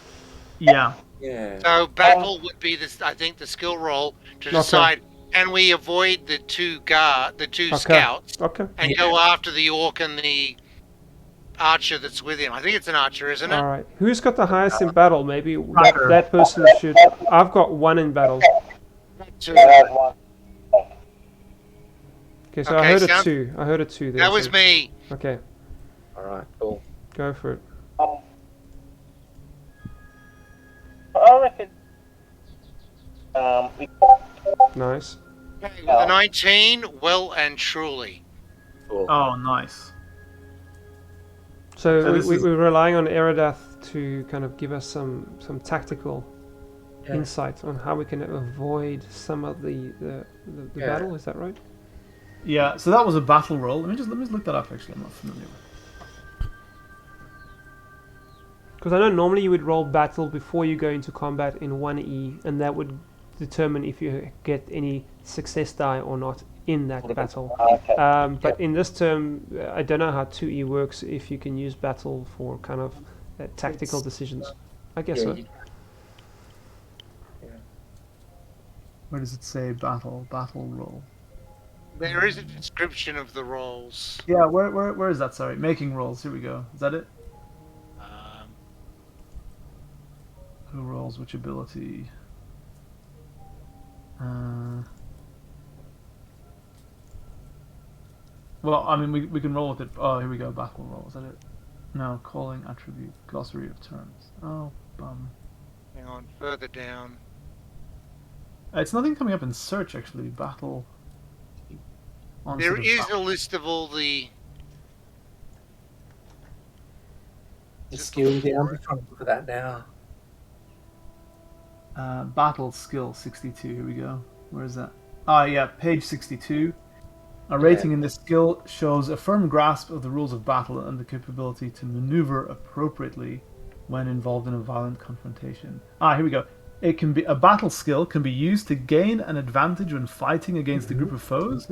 Yeah. Yeah. So battle would be this. I think the skill roll to decide. Can we avoid the two scouts, Okay. and go after the orc and the archer that's with him? I think it's an archer, isn't it? All right. Who's got the highest in battle? Maybe Ryder. that person should. I've got 1 in battle. Two. I have one. Okay, so Okay, I heard a sound- 2. I heard a 2 there. That was so- me. Okay, All right. Cool. go for it. I reckon. We Nice. Okay, with a 19, well and truly. Cool. Oh, nice. So So this is- we're relying on Eridath to kind of give us some tactical Yeah. insight on how we can avoid some of the Yeah. battle. Is that right? Yeah, so that was a battle roll. Let me just look that up. Actually, I'm not familiar with. Because I know normally you would roll battle before you go into combat in 1E, and that would determine if you get any success die or not in that battle. okay. But in this term, I don't know how 2E works, if you can use battle for kind of tactical decisions. I guess so. Where does it say battle roll? There is a description of the rolls. Yeah, where is that? Sorry, making rolls. Here we go. Is that it? Who rolls which ability? Well, I mean, we can roll with it. Oh, here we go. Battle roll. Is that it? No, calling attribute glossary of terms. Oh, bum. Hang on, further down. It's nothing coming up in search actually. Battle. On There sort of is a list of all the. The skill. Yeah, I'm just trying to look at that now. battle skill 62. Here we go. Where is that? Ah, yeah, page 62. A rating in this skill shows a firm grasp of the rules of battle and the capability to maneuver appropriately when involved in a violent confrontation. Ah, here we go. It can be a battle skill can be used to gain an advantage when fighting against a group of foes,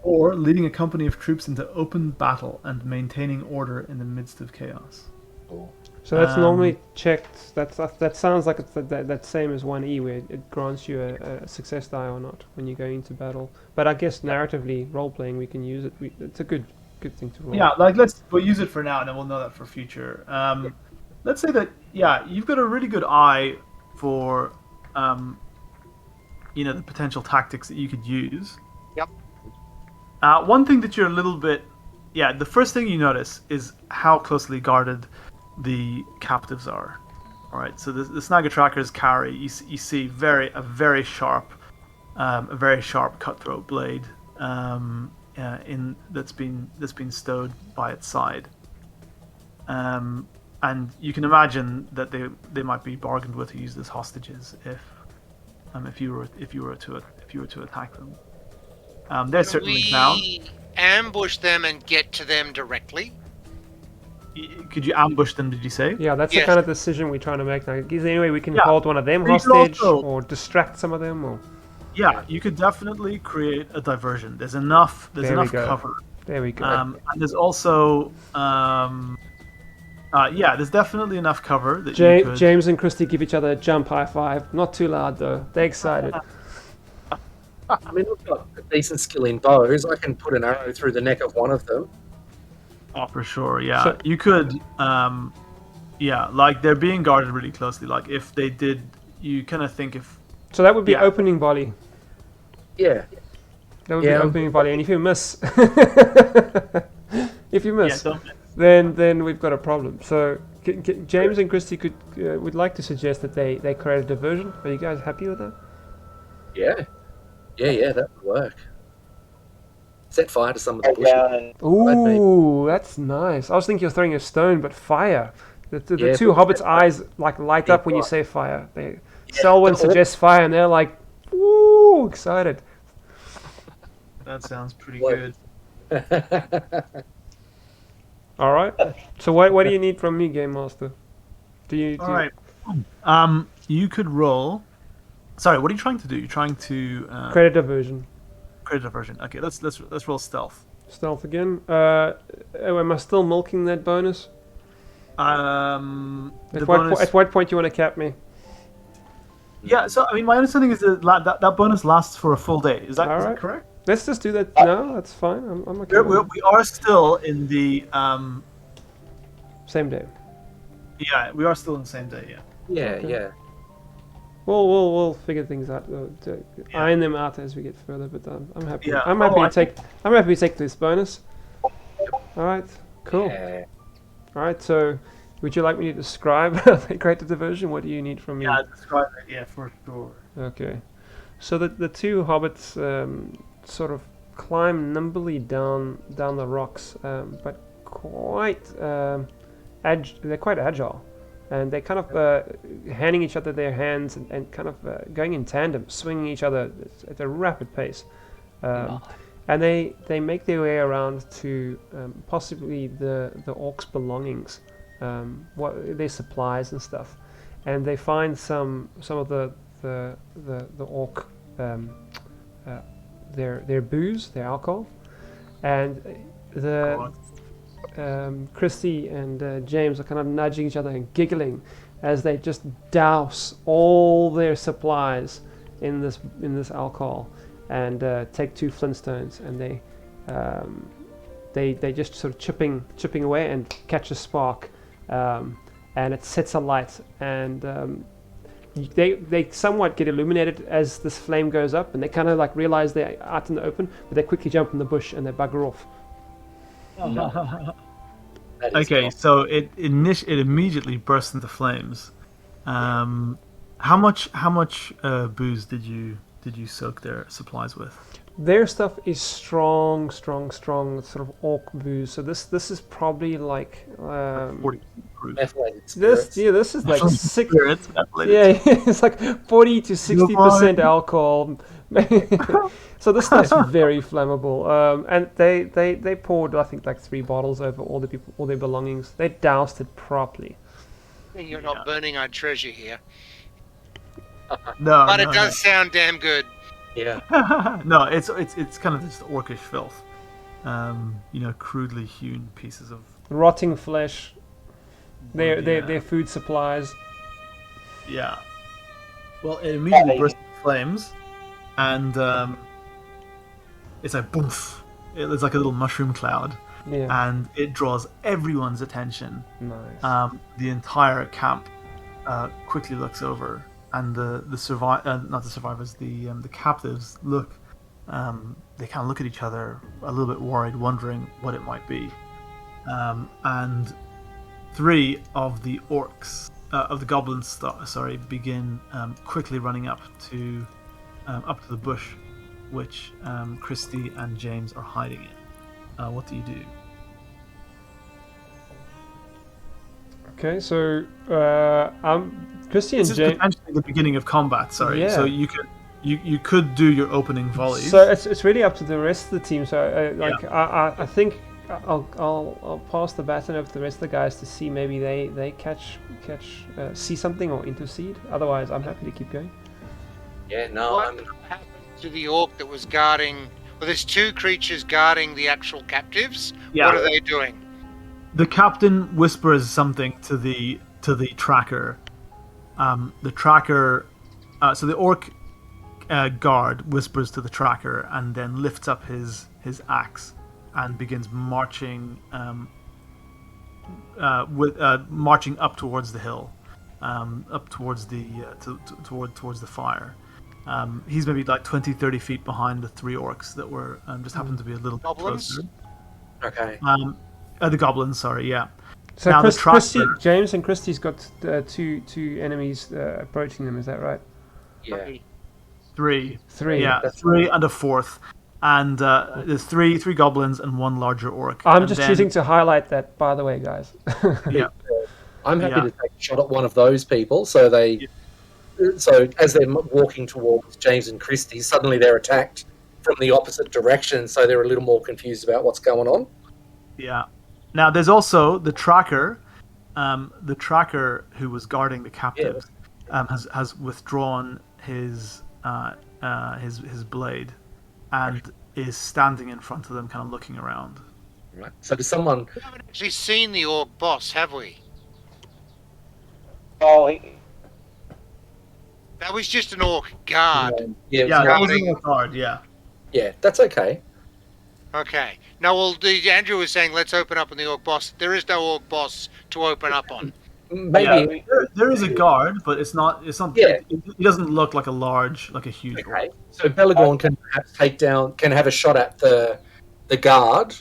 or leading a company of troops into open battle and maintaining order in the midst of chaos. Cool. So that's normally checked. That sounds like it's that same as 1E, where it grants you a success die or not when you go into battle. But I guess narratively, role playing, we can use it. It's a good thing to roll. Yeah, we'll use it for now, and then we'll know that for future. Let's say that you've got a really good eye for the potential tactics that you could use. Yep. One thing that you're a little bit, the first thing you notice is how closely guarded the captives are. All right, so the Snagger Trackers carry you see a very sharp cutthroat blade that's been stowed by its side. And you can imagine that they might be bargained with to use as hostages if you were to attack them. They're certainly bound. We ambush them and get to them directly. Could you ambush them? Did you say? Yeah, that's the Yes. kind of decision we're trying to make now. Is there any way we can Yeah. hold one of them But you could hostage also- or distract some of them? Or Yeah, you could definitely create a diversion. There's enough There we go. cover. there we go. And there's also there's definitely enough cover that you could. James and Christy give each other a jump high five. Not too loud though. They're excited. I mean, I've got a decent skill in bows. I can put an arrow through the neck of one of them. Oh, for sure. Yeah, So- you could. Like they're being guarded really closely. Like if they did, you kind of think if. So that would be Yeah. opening volley. Yeah. That would Yeah. be opening volley. And if you miss, if you miss, Don't, then we've got a problem. So James and Christy would like to suggest that they create a diversion. Are you guys happy with that? Yeah. Yeah, that would work. Set fire to some of the go bushes. down and Ooh, that's nice. I was thinking you're throwing a stone, but fire. The Yeah, two but- hobbits' eyes like light up when you say fire. Yeah, Selwyn but- suggests fire, and they're like, "Ooh, excited!" that sounds pretty What? good. All right. So what do you need from me, Game Master? All right. You could roll. Sorry, what are you trying to do? You're trying to Create a diversion. create a diversion. Okay, let's roll stealth. Stealth again. Am I still milking that bonus? The At bonus. what point do you want to cap me? Yeah. So I mean, my understanding is that that bonus lasts for a full day. Is that Alright. correct? Let's just do that now. That's fine. I'm okay with it. We are still in the Same day. yeah, we are still in the same day. Yeah. Yeah, Okay. yeah. We'll figure things out. To Yeah. iron them out as we get further. But I'm happy. Yeah. I'm happy Oh, to take this bonus. All right. Cool. Yeah. All right. So, would you like me to describe how they create the diversion? What do you need from me? Yeah, describe it. Yeah, for sure. Okay. So the two hobbits sort of climb nimbly down the rocks, but quite they're quite agile, and they kind of handing each other their hands and kind of going in tandem, swinging each other at a rapid pace. And they make their way around to possibly the orcs' belongings, their supplies and stuff, and they find some of the orc their booze, their alcohol, and the Christy and James are kind of nudging each other and giggling as they just douse all their supplies in this alcohol, and take 2 flintstones, and they just sort of chipping away and catch a spark, and it sets alight, and they somewhat get illuminated as this flame goes up, and they kind of like realize they're out in the open, but they quickly jump in the bush and they bugger off. That is Okay, cool. so it immediately bursts into flames. How much booze did you soak their supplies with? Their stuff is strong sort of orc booze. So this is probably like 40 proof. Methylated this spirits. this is like six. Spirits, methylated. Yeah, it's like 40 to 60% alcohol. So this stuff's very flammable. And they poured, I think, like 3 bottles over all their belongings. They doused it properly. You're not burning our treasure here. No, But no, it does sound damn good. Yeah. no, it's kind of just orcish filth. Crudely hewn pieces of Rotting flesh. wood, Their food supplies. yeah. Well, it immediately bursts into flames, and it's like boof. It's like a little mushroom cloud, Yeah. and it draws everyone's attention. Nice. The entire camp quickly looks over, and not the survivors, the captives look. They kind of look at each other, a little bit worried, wondering what it might be. And 3 of the orcs, of the goblins, begin quickly running up to the bush, which Christy and James are hiding in. What do you do? Okay, so Christy and This is James. potentially the beginning of combat. Sorry, Yeah. so you could do your opening volleys. So it's really up to the rest of the team. So I think I'll pass the baton over to the rest of the guys to see maybe they see something or intercede. Otherwise, I'm happy to keep going. Yeah, no, What happened to the orc that was guarding? Well, there's 2 creatures guarding the actual captives. Yeah. What are they doing? The captain whispers something to the tracker. The tracker, so the orc guard whispers to the tracker and then lifts up his axe and begins marching marching up towards the hill, up towards the towards the fire. He's maybe like 20-30 feet behind the 3 orcs that were just happened to be a little bit Goblins? closer. okay. The goblins, sorry, yeah. So Now the Christy, tracker- James and Christy's got two enemies approaching them. Is that right? Yeah. 3. 3. Yeah, 3 and a 4th. And there's three goblins and 1 larger orc. I'm And just then- choosing to highlight that, by the way, guys. Yeah. I'm happy Yeah. to take a shot at one of those people. So so as they're walking towards James and Christie, suddenly they're attacked from the opposite direction. So they're a little more confused about what's going on. Yeah. Now there's also the tracker. The tracker who was guarding the captives has withdrawn his blade and is standing in front of them, kind of looking around. Right. So does someone? We haven't actually seen the orc boss, have we? Oh, That was just an orc guard. Yeah, Yeah, that was guarding- a guard. Yeah. yeah, that's okay. Okay. No, well, Andrew was saying let's open up on the orc boss. There is no orc boss to open up on. Maybe. There is a guard, but it's not. It's not. Yeah. It doesn't look like a huge orc. Okay. So Belagorn can perhaps can have a shot at the guard,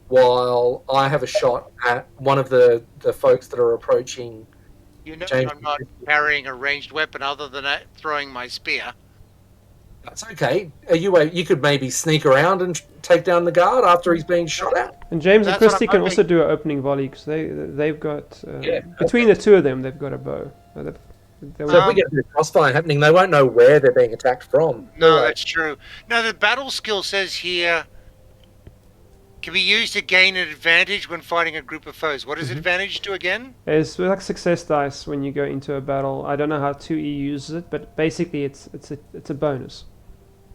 while I have a shot at one of the folks that are approaching. You know, James- I'm not carrying a ranged weapon other than throwing my spear. That's okay. You could maybe sneak around and take down the guard after he's being shot at. And James and That's what Christy I'm can hoping. also do an opening volley because they've got Yeah. between the two of them they've got a bow. So if we get a bit of crossfire happening, they won't know where they're being attacked from. No, that's true. Now, the battle skill says here can be used to gain an advantage when fighting a group of foes. What does advantage do again? It's like success dice when you go into a battle. I don't know how 2E uses it, but basically it's a bonus.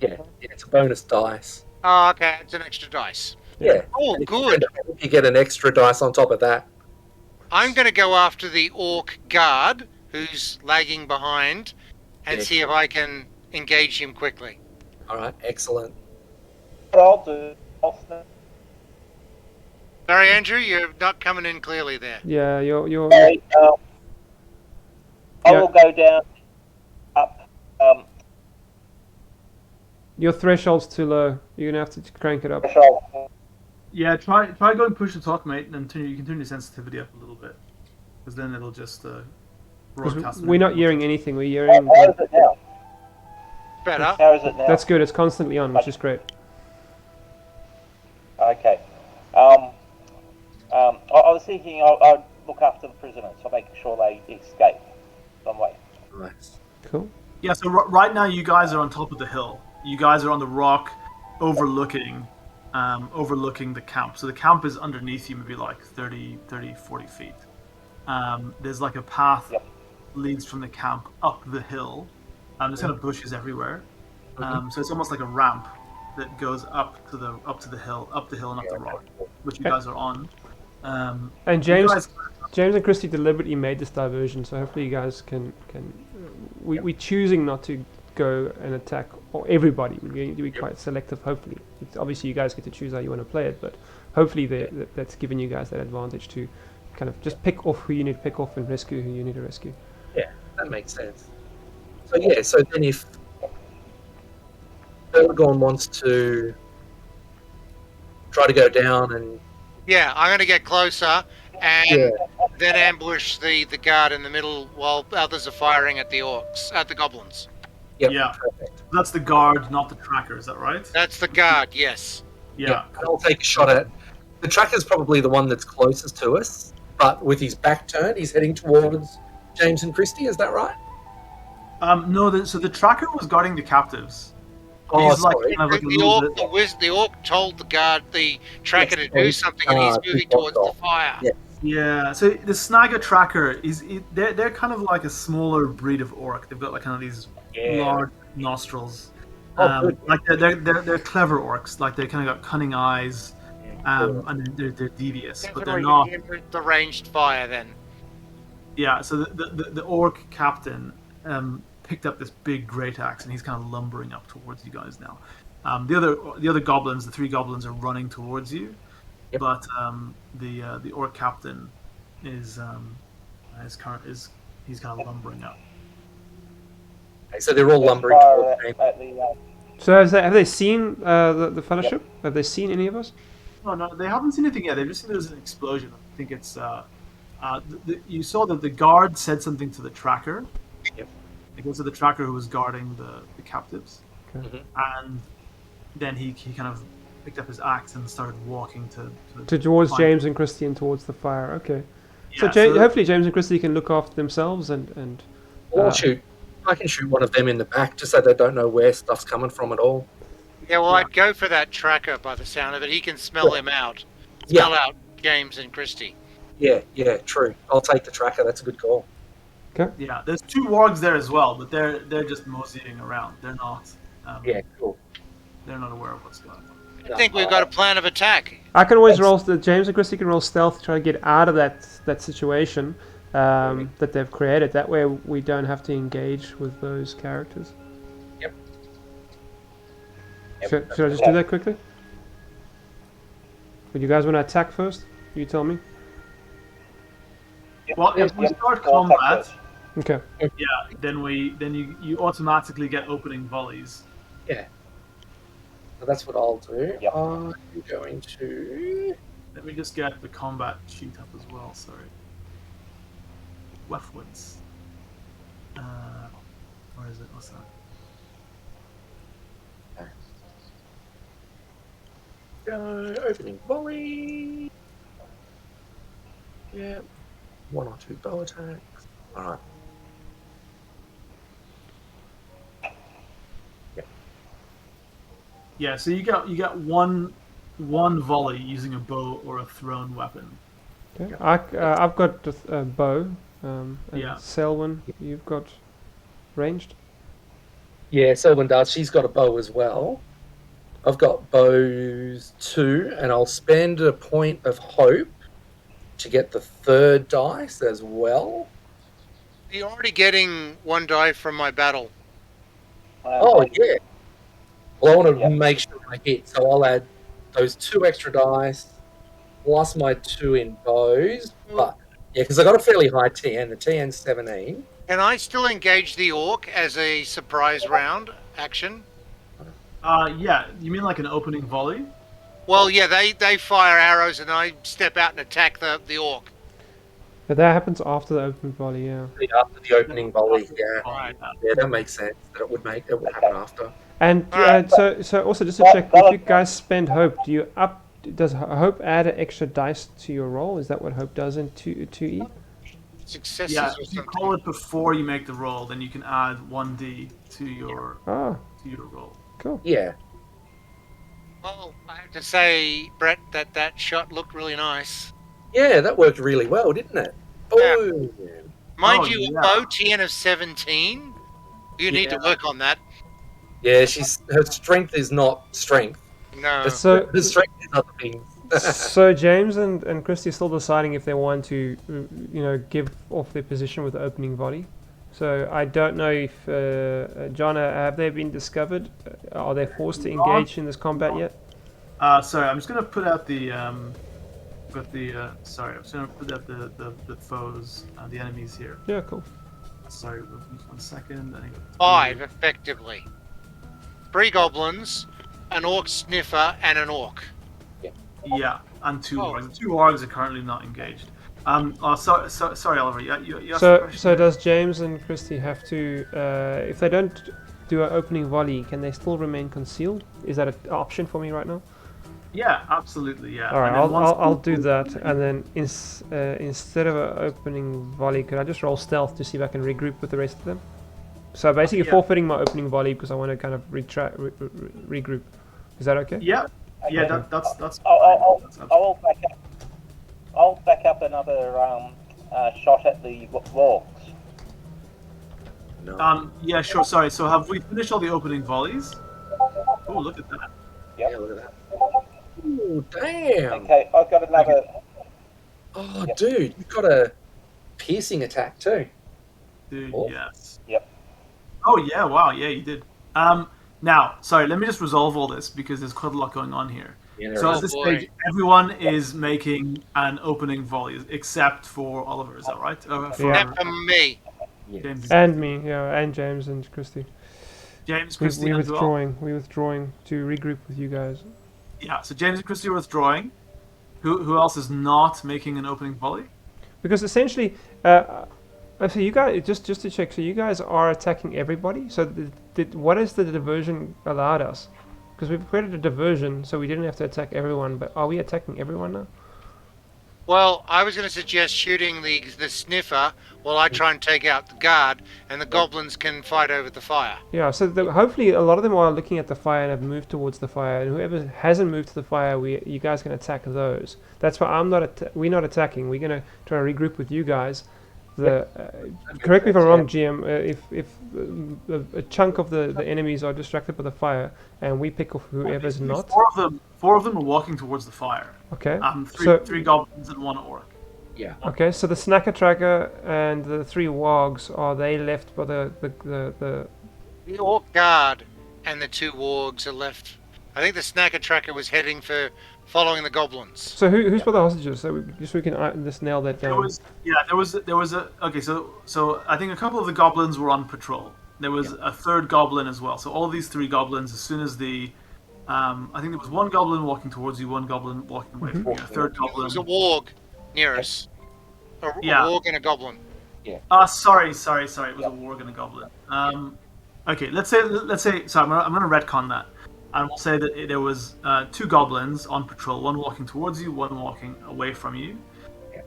Yeah, it's a bonus dice. Oh, okay. It's an extra dice. Yeah. Oh, And good. You get an extra dice on top of that. I'm going to go after the orc guard who's lagging behind and Yeah. see if I can engage him quickly. All right, excellent. What I'll do, I'll snap. Sorry, Andrew, you're not coming in clearly there. Yeah, you're Okay, I Yeah. will go down up. your threshold's too low. You're gonna have to crank it up. Threshold. Yeah, try going push to talk, mate, and then you can turn your sensitivity up a little bit, because then it'll just 'Cause broadcast. we're not hearing anything. We're hearing. How is it now? Better. How is it now? That's good. It's constantly on, which is great. Okay. I was thinking I'd look after the prisoners, so making sure they escape some way. Nice. Cool. Yeah, so right now you guys are on top of the hill. You guys are on the rock, overlooking the camp. So the camp is underneath you, maybe like 30, 40 feet. There's like a path Yep. leads from the camp up the hill. There's kind of bushes everywhere. So it's almost like a ramp that goes up to the hill, and up the rock, which you guys are on. And You James guys- James and Christy deliberately made this diversion, so hopefully you guys can. We're choosing not to go and attack everybody. We're going to be quite selective. Hopefully, obviously you guys get to choose how you want to play it, but hopefully that's given you guys that advantage to kind of just pick off who you need to pick off and rescue who you need to rescue. Yeah, that makes sense. So yeah, so then if Belagorn wants to try to go down and Yeah, I'm going to get closer and then ambush the guard in the middle while others are firing at the orcs, at the goblins. yep, Yeah. perfect. That's the guard, not the tracker. Is that right? That's the guard, yes. Yeah. I'll take a shot at the tracker's probably the one that's closest to us, but with his back turned, he's heading towards James and Christy. Is that right? No. So the tracker was guarding the captives. Oh, He's like sorry. kind of like a The little orc, bit. the orc told the guard, the tracker, Yes, to do something, and he's to moving block towards the off. fire. Yeah. Yeah. So the Snagger tracker they're kind of like a smaller breed of orc. They've got like kind of these large nostrils. Oh, good. Like they're clever orcs. Like they kind of got cunning eyes. And they're devious, but they're not. The ranged fire, then. Yeah. So the orc captain picked up this big great axe, and he's kind of lumbering up towards you guys now. The other goblins, the three goblins, are running towards you, Yep. but the orc captain is kind of lumbering up. Okay, so they're all lumbering Fire towards James. at the, So have they seen the fellowship? Have they seen any of us? No, they haven't seen anything yet. They've just seen there's an explosion. I think it's you saw that the guard said something to the tracker. Yep. It goes to the tracker who was guarding the captives, Okay. and then he kind of picked up his axe and started walking Towards find- James and Christy and towards the fire. Okay. So, Yeah, hopefully James and Christy can look after themselves and Or shoot. I can shoot one of them in the back just so they don't know where stuff's coming from at all. Yeah, well, I'd go for that tracker by the sound of it. He can smell him out. Yeah. Smell out James and Christy. Yeah, true. I'll take the tracker. That's a good call. Yeah, there's two wargs there as well, but they're just moseying around. They're not. Yeah, cool. They're not aware of what's going on. I think we've got a plan of attack. I can always roll. James and Christy can roll stealth to try to get out of that situation. that they've created. That way we don't have to engage with those characters. Yep. Should I just do that quickly? Would you guys want to attack first? You tell me. Well, if we start combat, Okay. then you automatically get opening volleys. Yeah. So that's what I'll do. Yep. I'm going to. Let me just get the combat sheet up as well. Sorry. Weapons. Where is it? What's that? Opening volley. Yeah. 1 or 2 bow attacks. Alright. Yeah, so you get one volley using a bow or a thrown weapon. Okay. I've got a bow. And Yeah. Selwyn, you've got ranged. Yeah, Selwyn does. She's got a bow as well. I've got bows 2, and I'll spend a point of hope to get the 3rd dice as well. You're already getting 1 die from my battle. Oh, yeah. Well, I want to make sure I hit, so I'll add those 2 extra dice plus my 2 in bows. But, yeah, because I got a fairly high TN. The TN's 17. Can I still engage the orc as a surprise round action? Yeah, you mean like an opening volley? Well, yeah, they fire arrows and I step out and attack the orc. But that happens after the open volley, yeah. After the opening volley, yeah. Right. Yeah, that makes sense. That it would happen after. And Alright. so also just to check, if you guys spend hope, does hope add an extra dice to your roll? Is that what hope does in 2E? Successes Yeah, or if you something. call it before you make the roll, then you can add 1d to your roll. Cool. Yeah. Well, I have to say, Brett, that shot looked really nice. Yeah, that worked really well, didn't it? Boom. Mind Oh, you, yeah. a bow TN of 17. You need to Yeah. work on that. Yeah, her strength is not strength. No. So Her strength is other things. so James and Christy are still deciding if they want to, give off their position with the opening volley. So I don't know if John, have they been discovered? Are they forced to engage in this combat yet? Sorry, I'm just gonna put out the sorry, I'm just gonna put out the foes, the enemies here. Yeah, cool. Sorry, with me 1 second. I think 5, effectively. 3 goblins, an orc sniffer, and an orc. Yeah, and 2 Oh. orgs. 2 orgs are currently not engaged. Sorry, Oliver. You asked a So question. does James and Christy have to, if they don't do an opening volley, can they still remain concealed? Is that an option for me right now? Yeah, absolutely. Yeah. All right, And then once I'll do that, and then instead of an opening volley, could I just roll stealth to see if I can regroup with the rest of them? So basically, Yeah. forfeiting my opening volley because I want to kind of regroup. Is that okay? Yeah. Yeah, that's I'll back up. I'll back up another shot at the orcs. No. Yeah, sure. Sorry. So have we finished all the opening volleys? Oh, look at that. Yeah, look at that. Ooh, damn. Okay, I've got another. Oh, dude, you've got a piercing attack too. Dude, Oh. yes. Yep. Oh yeah, wow, yeah, you did. Now, sorry, let me just resolve all this because there's quite a lot going on here. Yeah, So Oh, at this boy. stage, everyone is making an opening volley except for Oliver. Is that right? For Yeah. Except for me. James, And me, yeah, and James and Christy. James, We, Christy, and who else? we're withdrawing to regroup with you guys. Yeah. So James and Christy are withdrawing. Who else is not making an opening volley? Because essentially, so you guys, just to check, so you guys are attacking everybody. So what has the diversion allowed us? Because we've created a diversion, so we didn't have to attack everyone. But are we attacking everyone now? Well, I was going to suggest shooting the sniffer while I try and take out the guard, and the goblins can fight over the fire. Yeah. So hopefully, a lot of them are looking at the fire and have moved towards the fire. And whoever hasn't moved to the fire, you guys can attack those. That's why we're not attacking. We're gonna try to regroup with you guys. Correct me if I'm wrong, GM. If a chunk of the enemies are distracted by the fire, and we pick off whoever's not. Four of them are walking towards the fire. Okay. Three, So three goblins and 1 orc. Yeah. Okay, so the snacker tracker and the 3 wargs, are they left by the The orc guard and the 2 wargs are left. I think the snacker tracker was heading for following the goblins. So who's got the hostages? So just so we can just nail that There down. was a okay. So I think a couple of the goblins were on patrol. There was a third goblin as well. So all these 3 goblins, as soon as the I think there was 1 goblin walking towards you, 1 goblin walking away from you, a third There goblin. was a warg near us. A Yeah. warg and a goblin. Sorry. It was a warg and a goblin. Okay, let's say. Sorry, I'm gonna retcon that, and we'll say that there was 2 goblins on patrol, 1 walking towards you, 1 walking away from you. Yeah.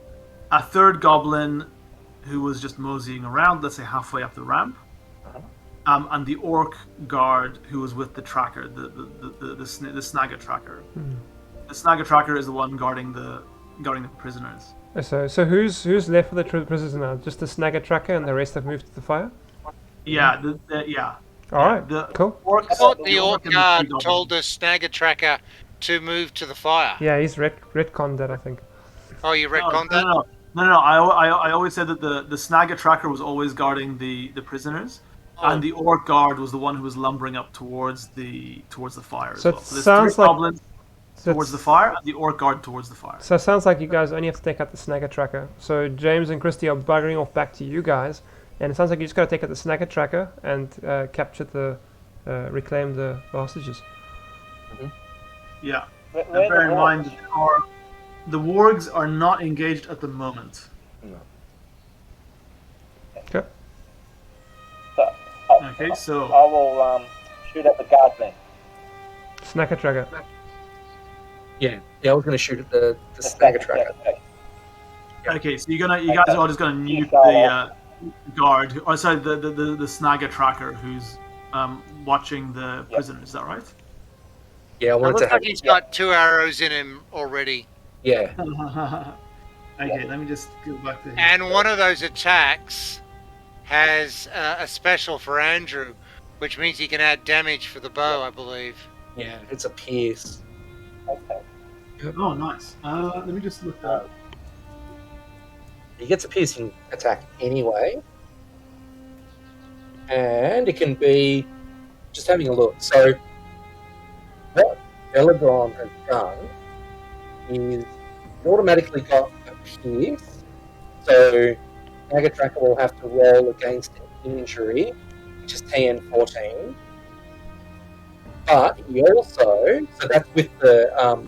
A third goblin who was just moseying around, let's say halfway up the ramp. And the orc guard who was with the tracker, the snagger tracker. The snagger tracker is the one guarding the prisoners. So who's left with the prisoners now? Just the snagger tracker, and the rest have moved to the fire. Yeah, All right, cool. Orcs, I thought the orc and guard 3 goblins. told the snagger tracker to move to the fire. Yeah, he's retconned that, I think. Oh, you retconned that? No. I always said that the snagger tracker was always guarding the prisoners, and the orc guard was the one who was lumbering up towards the fire as So well. it So there's sounds 3 like- goblins towards the fire, and the orc guard towards the fire. So it sounds like you guys only have to take out the snagger tracker. So James and Christy are buggering off back to you guys, and it sounds like you just got to take out the snagger tracker and capture reclaim the hostages. Yeah. Where And bear in the mind wargs? that the wargs are not engaged at the moment. Okay. So, Okay, so I will shoot at the guard then. Snagger tracker. Yeah. I was going to shoot at the snagger tracker. okay, so you guys are just gonna nuke the guard, or sorry, the snagger tracker who's watching the prisoners. Is that right? Yeah, I It wanted looks to have. like he's got 2 arrows in him already. Yeah. Okay, let me just go back to his And one of those attacks has a special for Andrew, which means he can add damage for the bow, I believe. Yeah. It's a pierce. Okay. Oh, nice. Let me just look that. He gets a piercing attack anyway. And it can be just having a look. So what Belladron has done is it automatically got a pierce. So Snagger Tracker will have to roll against an injury, which is TN14. But he also, so that's with the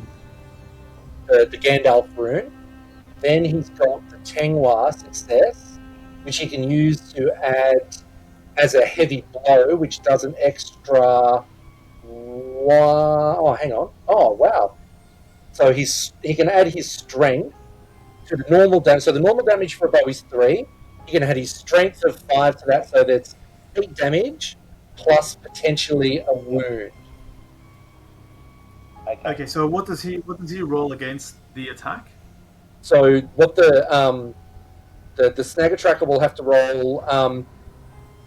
Gandalf rune. Then he's got the Tengwa success, which he can use to add as a heavy blow, which does an extra. Oh, hang on. Oh, wow. So he can add his strength to the normal damage. So the normal damage for a bow is 3. He can add his strength of 5 to that, so that's 8 damage plus potentially a wound. Okay, so what does he roll against the attack? So what the Snagger Tracker will have to roll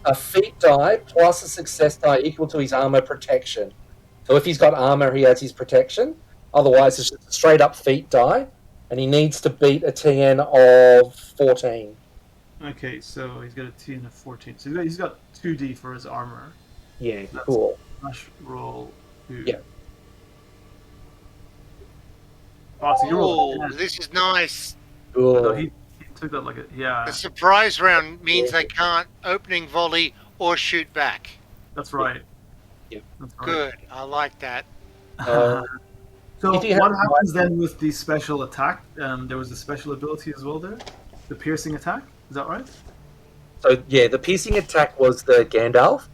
a feat die plus a success die equal to his armor protection. So if he's got armor, he has his protection. Otherwise, it's just a straight up feat die, and he needs to beat a TN of 14. Okay, so he's got a TN of 14. So he's got 2d for his armor. Yeah, That's cool. Slash roll 2. Yeah. Oh, so you rolled Oh, this is nice. So Cool. he took that like a yeah. The surprise round means they can't opening volley or shoot back. That's right. Yeah. That's right. Good, I like that. Uh, So if you what have- happens then with the special attack? There was a special ability as well there, the piercing attack. Is that right? So yeah, the piercing attack was the Gandalf,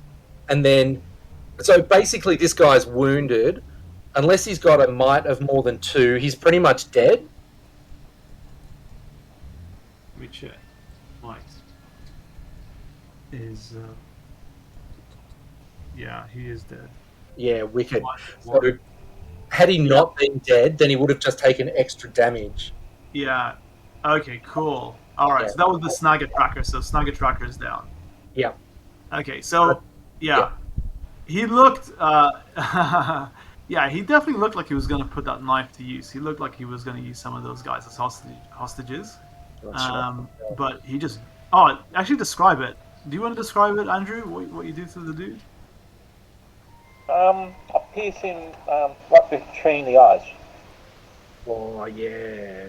and then so basically this guy's wounded. Unless he's got a might of more than 2, he's pretty much dead. Let me check. Might is yeah, he is dead. Yeah, wicked. Might So had he not been dead, then he would have just taken extra damage. Yeah. Okay. Cool. All right. Yeah. So that was the Snagger Tracker. So Snagger Tracker is down. Yeah. Okay. So yeah, he looked. Yeah, he definitely looked like he was going to put that knife to use. He looked like he was going to use some of those guys as hostages. That's right. But he just. Oh, actually, describe it. Do you want to describe it, Andrew? What you do to the dude? I pierce him right between the eyes. Oh yeah.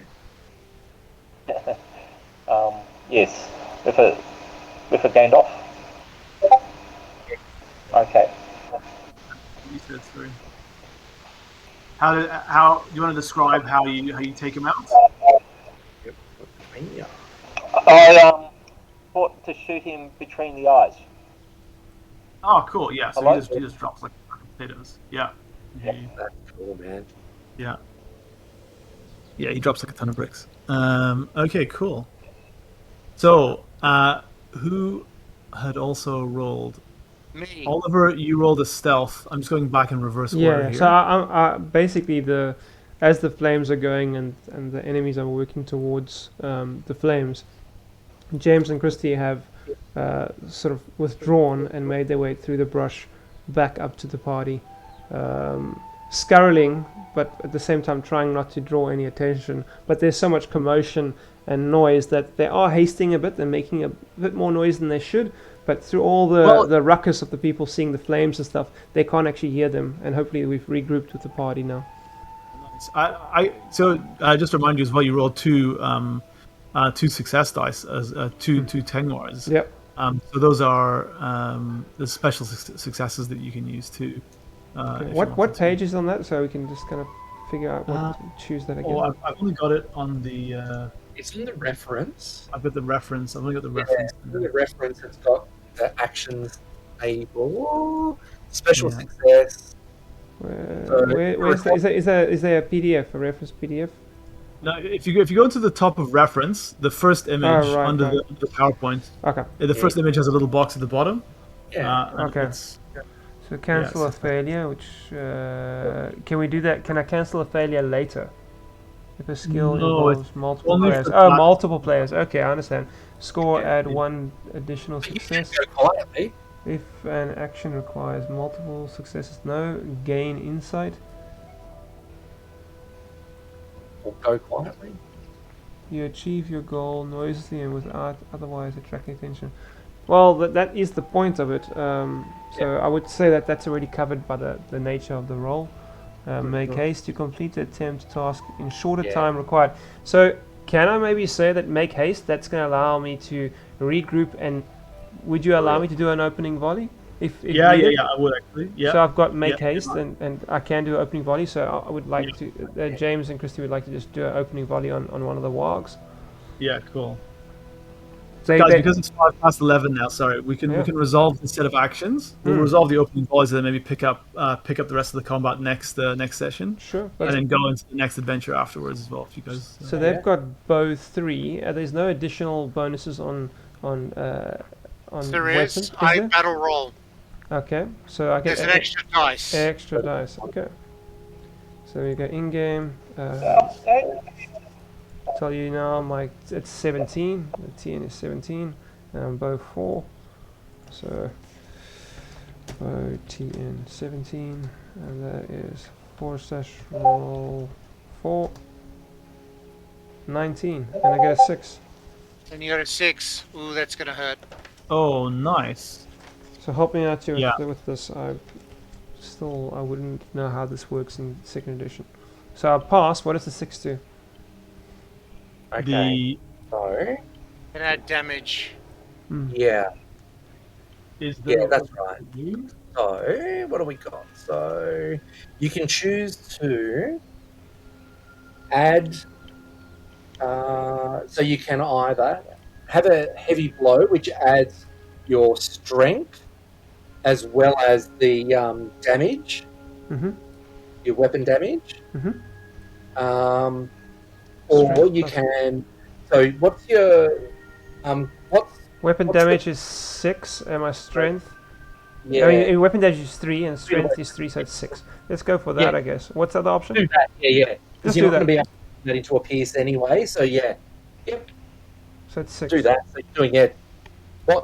Yes, with a Gandalf. Okay. You said sorry. How do you want to describe how you take him out? Yep. Yeah. I thought to shoot him between the eyes. Oh, cool. Yeah. So Hello? he just drops like potatoes. Yeah. Yep. That's cool, man. Yeah. Yeah. He drops like a ton of bricks. Okay. Cool. So, who had also rolled? Me. Oliver, you rolled a stealth. I'm just going back in reverse order Yeah. here. So I basically as the flames are going and the enemies are working towards the flames, James and Christy have sort of withdrawn and made their way through the brush back up to the party, scurrying, but at the same time trying not to draw any attention. But there's so much commotion and noise that they are hasting a bit and making a bit more noise than they should. But through all the ruckus of the people seeing the flames and stuff, they can't actually hear them. And hopefully we've regrouped with the party now. So just to remind you as well, you rolled two success dice as two Tengwars. Yep. So those are the special successes that you can use too. Okay. If you What wanted to. page is on that, so we can just kind of figure out what to choose that again? Oh, I've only got it on the. It's in the reference. I've got the reference. I've only got the Yeah, reference. in the reference, it's got the actions table, special Yeah. success. Where's is there a PDF, a reference PDF? Now, if you go to the top of reference, the first image right, under right. the PowerPoint, Okay. the first image has a little box at the bottom. Yeah. And Okay. So cancel Yeah, a failure, which can we do that? Can I cancel a failure later? If a skill No, involves multiple only players. for Oh, that. multiple players. Okay, I understand. Score Yeah. add one additional You can success. go quietly. If an action requires multiple successes, no. Gain insight. Or go quietly. You achieve your goal noisily and without otherwise attracting attention. Well, that is the point of it. So I would say that that's already covered by the nature of the role. Make haste to complete the attempt task in shorter Yeah. time required. So can I maybe say that make haste? That's going to allow me to regroup, and would you allow me to do an opening volley? If Yeah, needed? I would actually. Yeah. So I've got make Yeah. haste, and I can do an opening volley. So I would like to. James and Christy would like to just do an opening volley on one of the wargs. Yeah, cool. They, Guys, they- because it's 5 past 11 now. Sorry, we can resolve the set of actions. We'll resolve the opening volleys and then maybe pick up the rest of the combat next session, sure. and then go into the next adventure afterwards as well. If you guys. So they've got bow 3. There's no additional bonuses on There weapons. is. I battle roll. Okay, so I get There's an extra dice. extra dice. Okay. So we go in game. Tell you now, it's 17. The TN is 17. Bow 4. So bow TN 17, and that is 4/roll 4. 19, and I get a 6. And you got a 6. Ooh, that's gonna hurt. Oh, nice. So help me out here Yeah. with this. I wouldn't know how this works in 2nd edition. So I pass. What does the 6 do? Okay. So And add damage. yeah, Yeah, that's right. So what do we got? So you can choose to add. So you can either have a heavy blow, which adds your strength as well as the damage, Mm-hmm. your weapon damage. Mm-hmm. Or Strength you plus- can. So what's your what's Weapon What's the- damage is 6, and my strength. yeah? I mean, weapon damage is 3, and strength is 3, so it's 6. Let's go for that, Yeah. I guess. What's the other option? Do that. Yeah. Just Because you're do not going to that. be able to turn that into a pierce anyway. So yeah, So it's 6. do that. So you're doing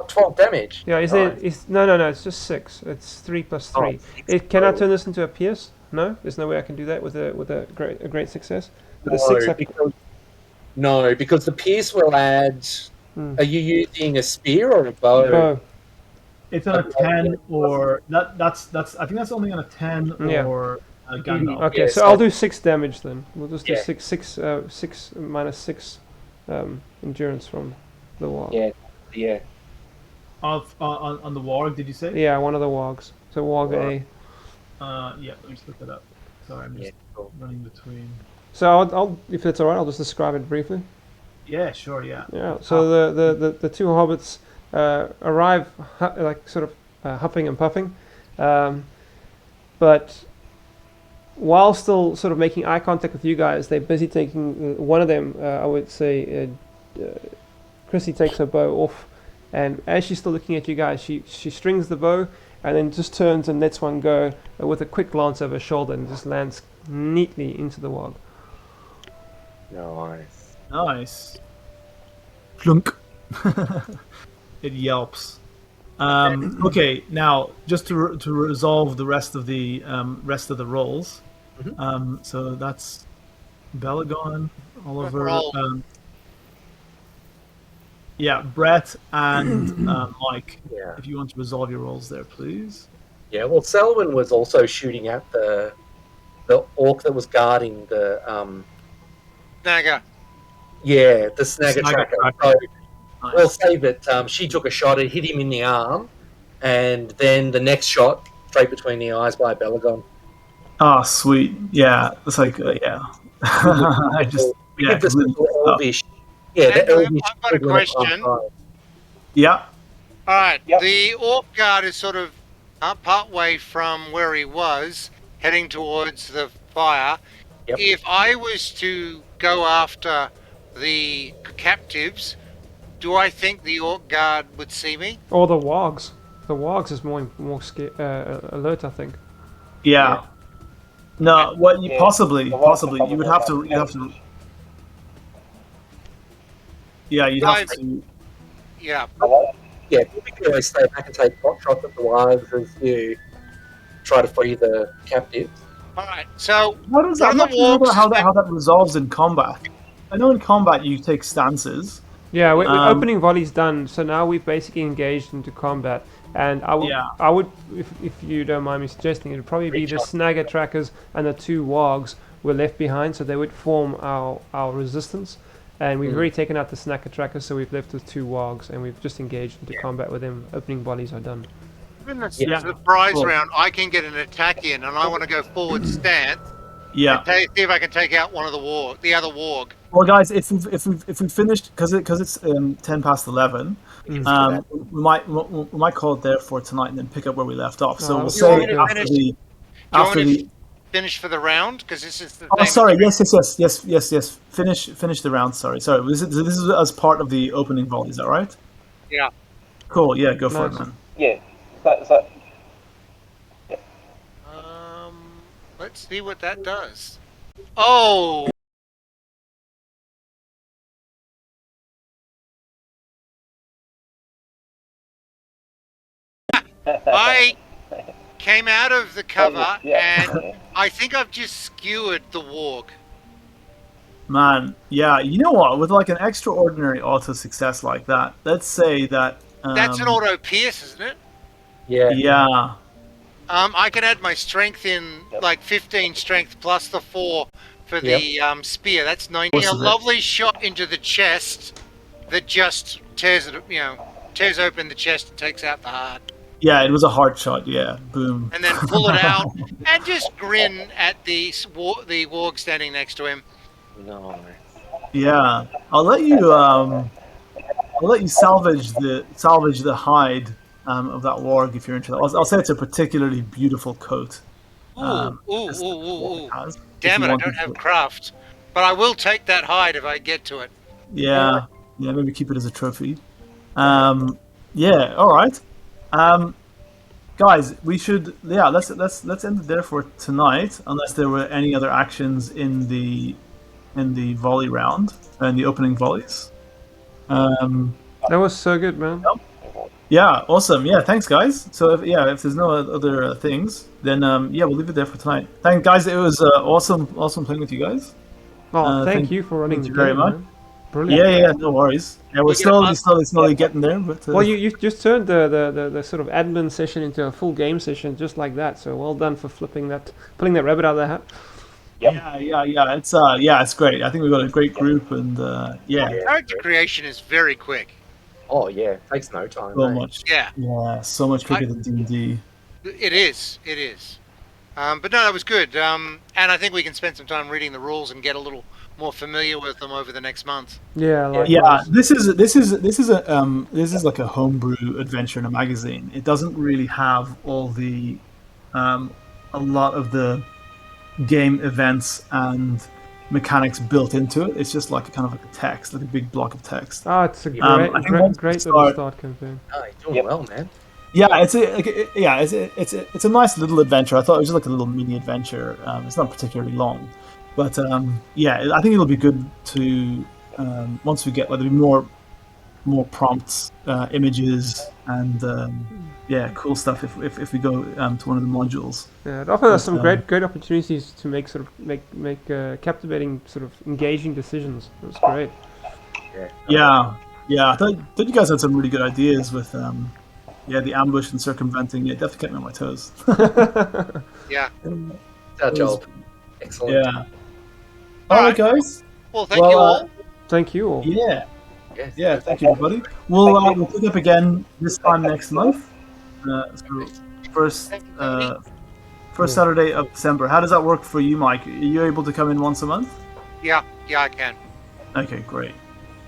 12 damage. Yeah, Nice. no, it's just 6. It's 3 plus 3. Oh, Can I turn this into a pierce? No, there's no way I can do that with a great success. With a No, 6, I, because No, because the pierce will add. Are you using a spear or a bow? Bow. It's on a 10 or that's I think that's only on a 10 Yeah. or a Gandalf. Okay, Yeah, so so- I'll do 6 damage then. We'll just do Yeah. 6 minus 6 endurance from the warg. Yeah. On the warg, did you say? Yeah, one of the wargs. So warg A. Yeah, let me just look that up. Sorry, I'm Yeah, just cool. running between. So I'll if it's alright, I'll just describe it briefly. Yeah, sure, yeah. Yeah. So the two hobbits arrive like sort of huffing and puffing, but while still sort of making eye contact with you guys, they're busy taking one of them. I would say Chrissy takes her bow off, and as she's still looking at you guys, she strings the bow and then just turns and lets one go with a quick glance over her shoulder and just lands neatly into the warg. Nice. Nice. Plunk. It yelps. Okay, now just to resolve the rest of the rolls. So that's Belagon, Oliver, Roll. yeah, Brett and Mike. Yeah. If you want to resolve your rolls there, please. Yeah. Well, Selwyn was also shooting at the orc that was guarding the Snagger. the snagger tracker. So Nice. we'll save it. She took a shot, it hit him in the arm, and then the next shot straight between the eyes by Belagon. Oh, sweet. Yeah, it's like yeah. I just Give this completely little stuck. elvish. Yeah, the Andrew, elvish. I've got a equivalent of question. time. Yeah. All right. Yep. The orc guard is sort of part way from where he was, heading towards the fire. Yep. If I was to go after the captives, do I think the orc guard would see me? Or the wargs. The wargs is more alert, I think. Yeah. No, what you Yeah, possibly the ones possibly that you would probably have to yeah, you'd have to Yeah. Yeah, we always stay back and take pot shots at the wargs as you try to free the captives. All right. So how does one I'm of not the sure about wargs. how that resolves in combat. I know in combat you take stances. Yeah, we're Um, opening volley's done, so now we've basically engaged into combat. And I would, if you don't mind me suggesting, it would probably be the snagger trackers and the two wargs were left behind, so they would form our resistance. And we've already taken out the snagger trackers, so we've left with two wargs, and we've just engaged into combat with them. Opening volleys are done. In the Yeah. surprise Cool. round, I can get an attack in, and I want to go forward stance Yeah. and see if I can take out one of the other warg. Well, guys, if we finished because it's 10 past 11, we might call it there for tonight and then pick up where we left off. So Oh, we'll you say want me to after finish- the Do you after want me the. to finish for the round? Because this is the Oh, thing. sorry. Yes. Finish the round. Sorry. This is as part of the opening volley. Is that right? Yeah. Cool. Yeah. Go for it, Nice. man. Yeah. Let's see what that does. Oh! I came out of the cover and I think I've just skewered the warg. Man, yeah. You know what? With like an extraordinary auto success like that, let's say that. That's an auto pierce, isn't it? Yeah. Yeah. I can add my strength in, like 15 strength plus the 4 for the spear. That's 19. What's A the- lovely shot into the chest that just tears it, tears open the chest and takes out the heart. Yeah, it was a hard shot. Yeah. Boom. And then pull it out and just grin at the warg standing next to him. Nice. Yeah. I'll let you salvage the hide of that warg if you're interested. I'll say it's a particularly beautiful coat. Ooh. It has, if Damn you it, I wanted don't have to. craft. But I will take that hide if I get to it. Yeah, maybe keep it as a trophy. Yeah, all right. Guys, we should let's end it there for tonight, unless there were any other actions in the volley round and the opening volleys. That was so good, man. Yeah, awesome. Yeah, thanks, guys. So if there's no other things, then we'll leave it there for tonight. Thanks, guys. It was awesome playing with you guys. Oh, thank thank you for running you the very game, much. man. Brilliant. Yeah, no worries. Yeah, we're We get a month. slowly getting there. But Well, you just turned the sort of admin session into a full game session just like that. So well done for pulling that rabbit out of the hat. yeah, it's great. I think we've got a great group, and Character creation is very quick. Oh yeah, it takes no time. so mate. much. Yeah, Yeah, so much quicker than D&D. it is. It is. But no, that was good. And I think we can spend some time reading the rules and get a little more familiar with them over the next month. Yeah, likewise. Yeah, this is like a homebrew adventure in a magazine. It doesn't really have all the a lot of the game events and mechanics built into it. It's just like a kind of like a text, like a big block of text. Oh, it's a I think once we great little start- start campaign. Oh, you're doing well, man. Yeah, it's a nice little adventure. I thought it was just like a little mini adventure. It's not particularly long, but I think it'll be good to once we get there'll be more prompts, images, and cool stuff if we go to one of the modules. Yeah, it offers some But, great opportunities to make captivating, sort of engaging decisions. It was great. Yeah. I thought you guys had some really good ideas with the ambush and circumventing. It definitely kept me on my toes. Yeah. It's our job. Excellent. Yeah. All right, guys. Well, thank you all. Thank you all. Yeah. Yes. Yeah, thank you, everybody. We'll pick up again this time next month. So first Saturday of December. How does that work for you, Mike? Are you able to come in once a month? Yeah, I can. Okay, great.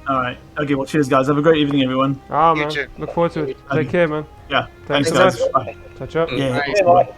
All right. Okay, well, cheers, guys. Have a great evening, everyone. Ah, You man. too. Look forward to it. Take care, man. Yeah. Thanks Thanks, guys. so much. Bye. Touch up. Yeah. Right. Yeah, like,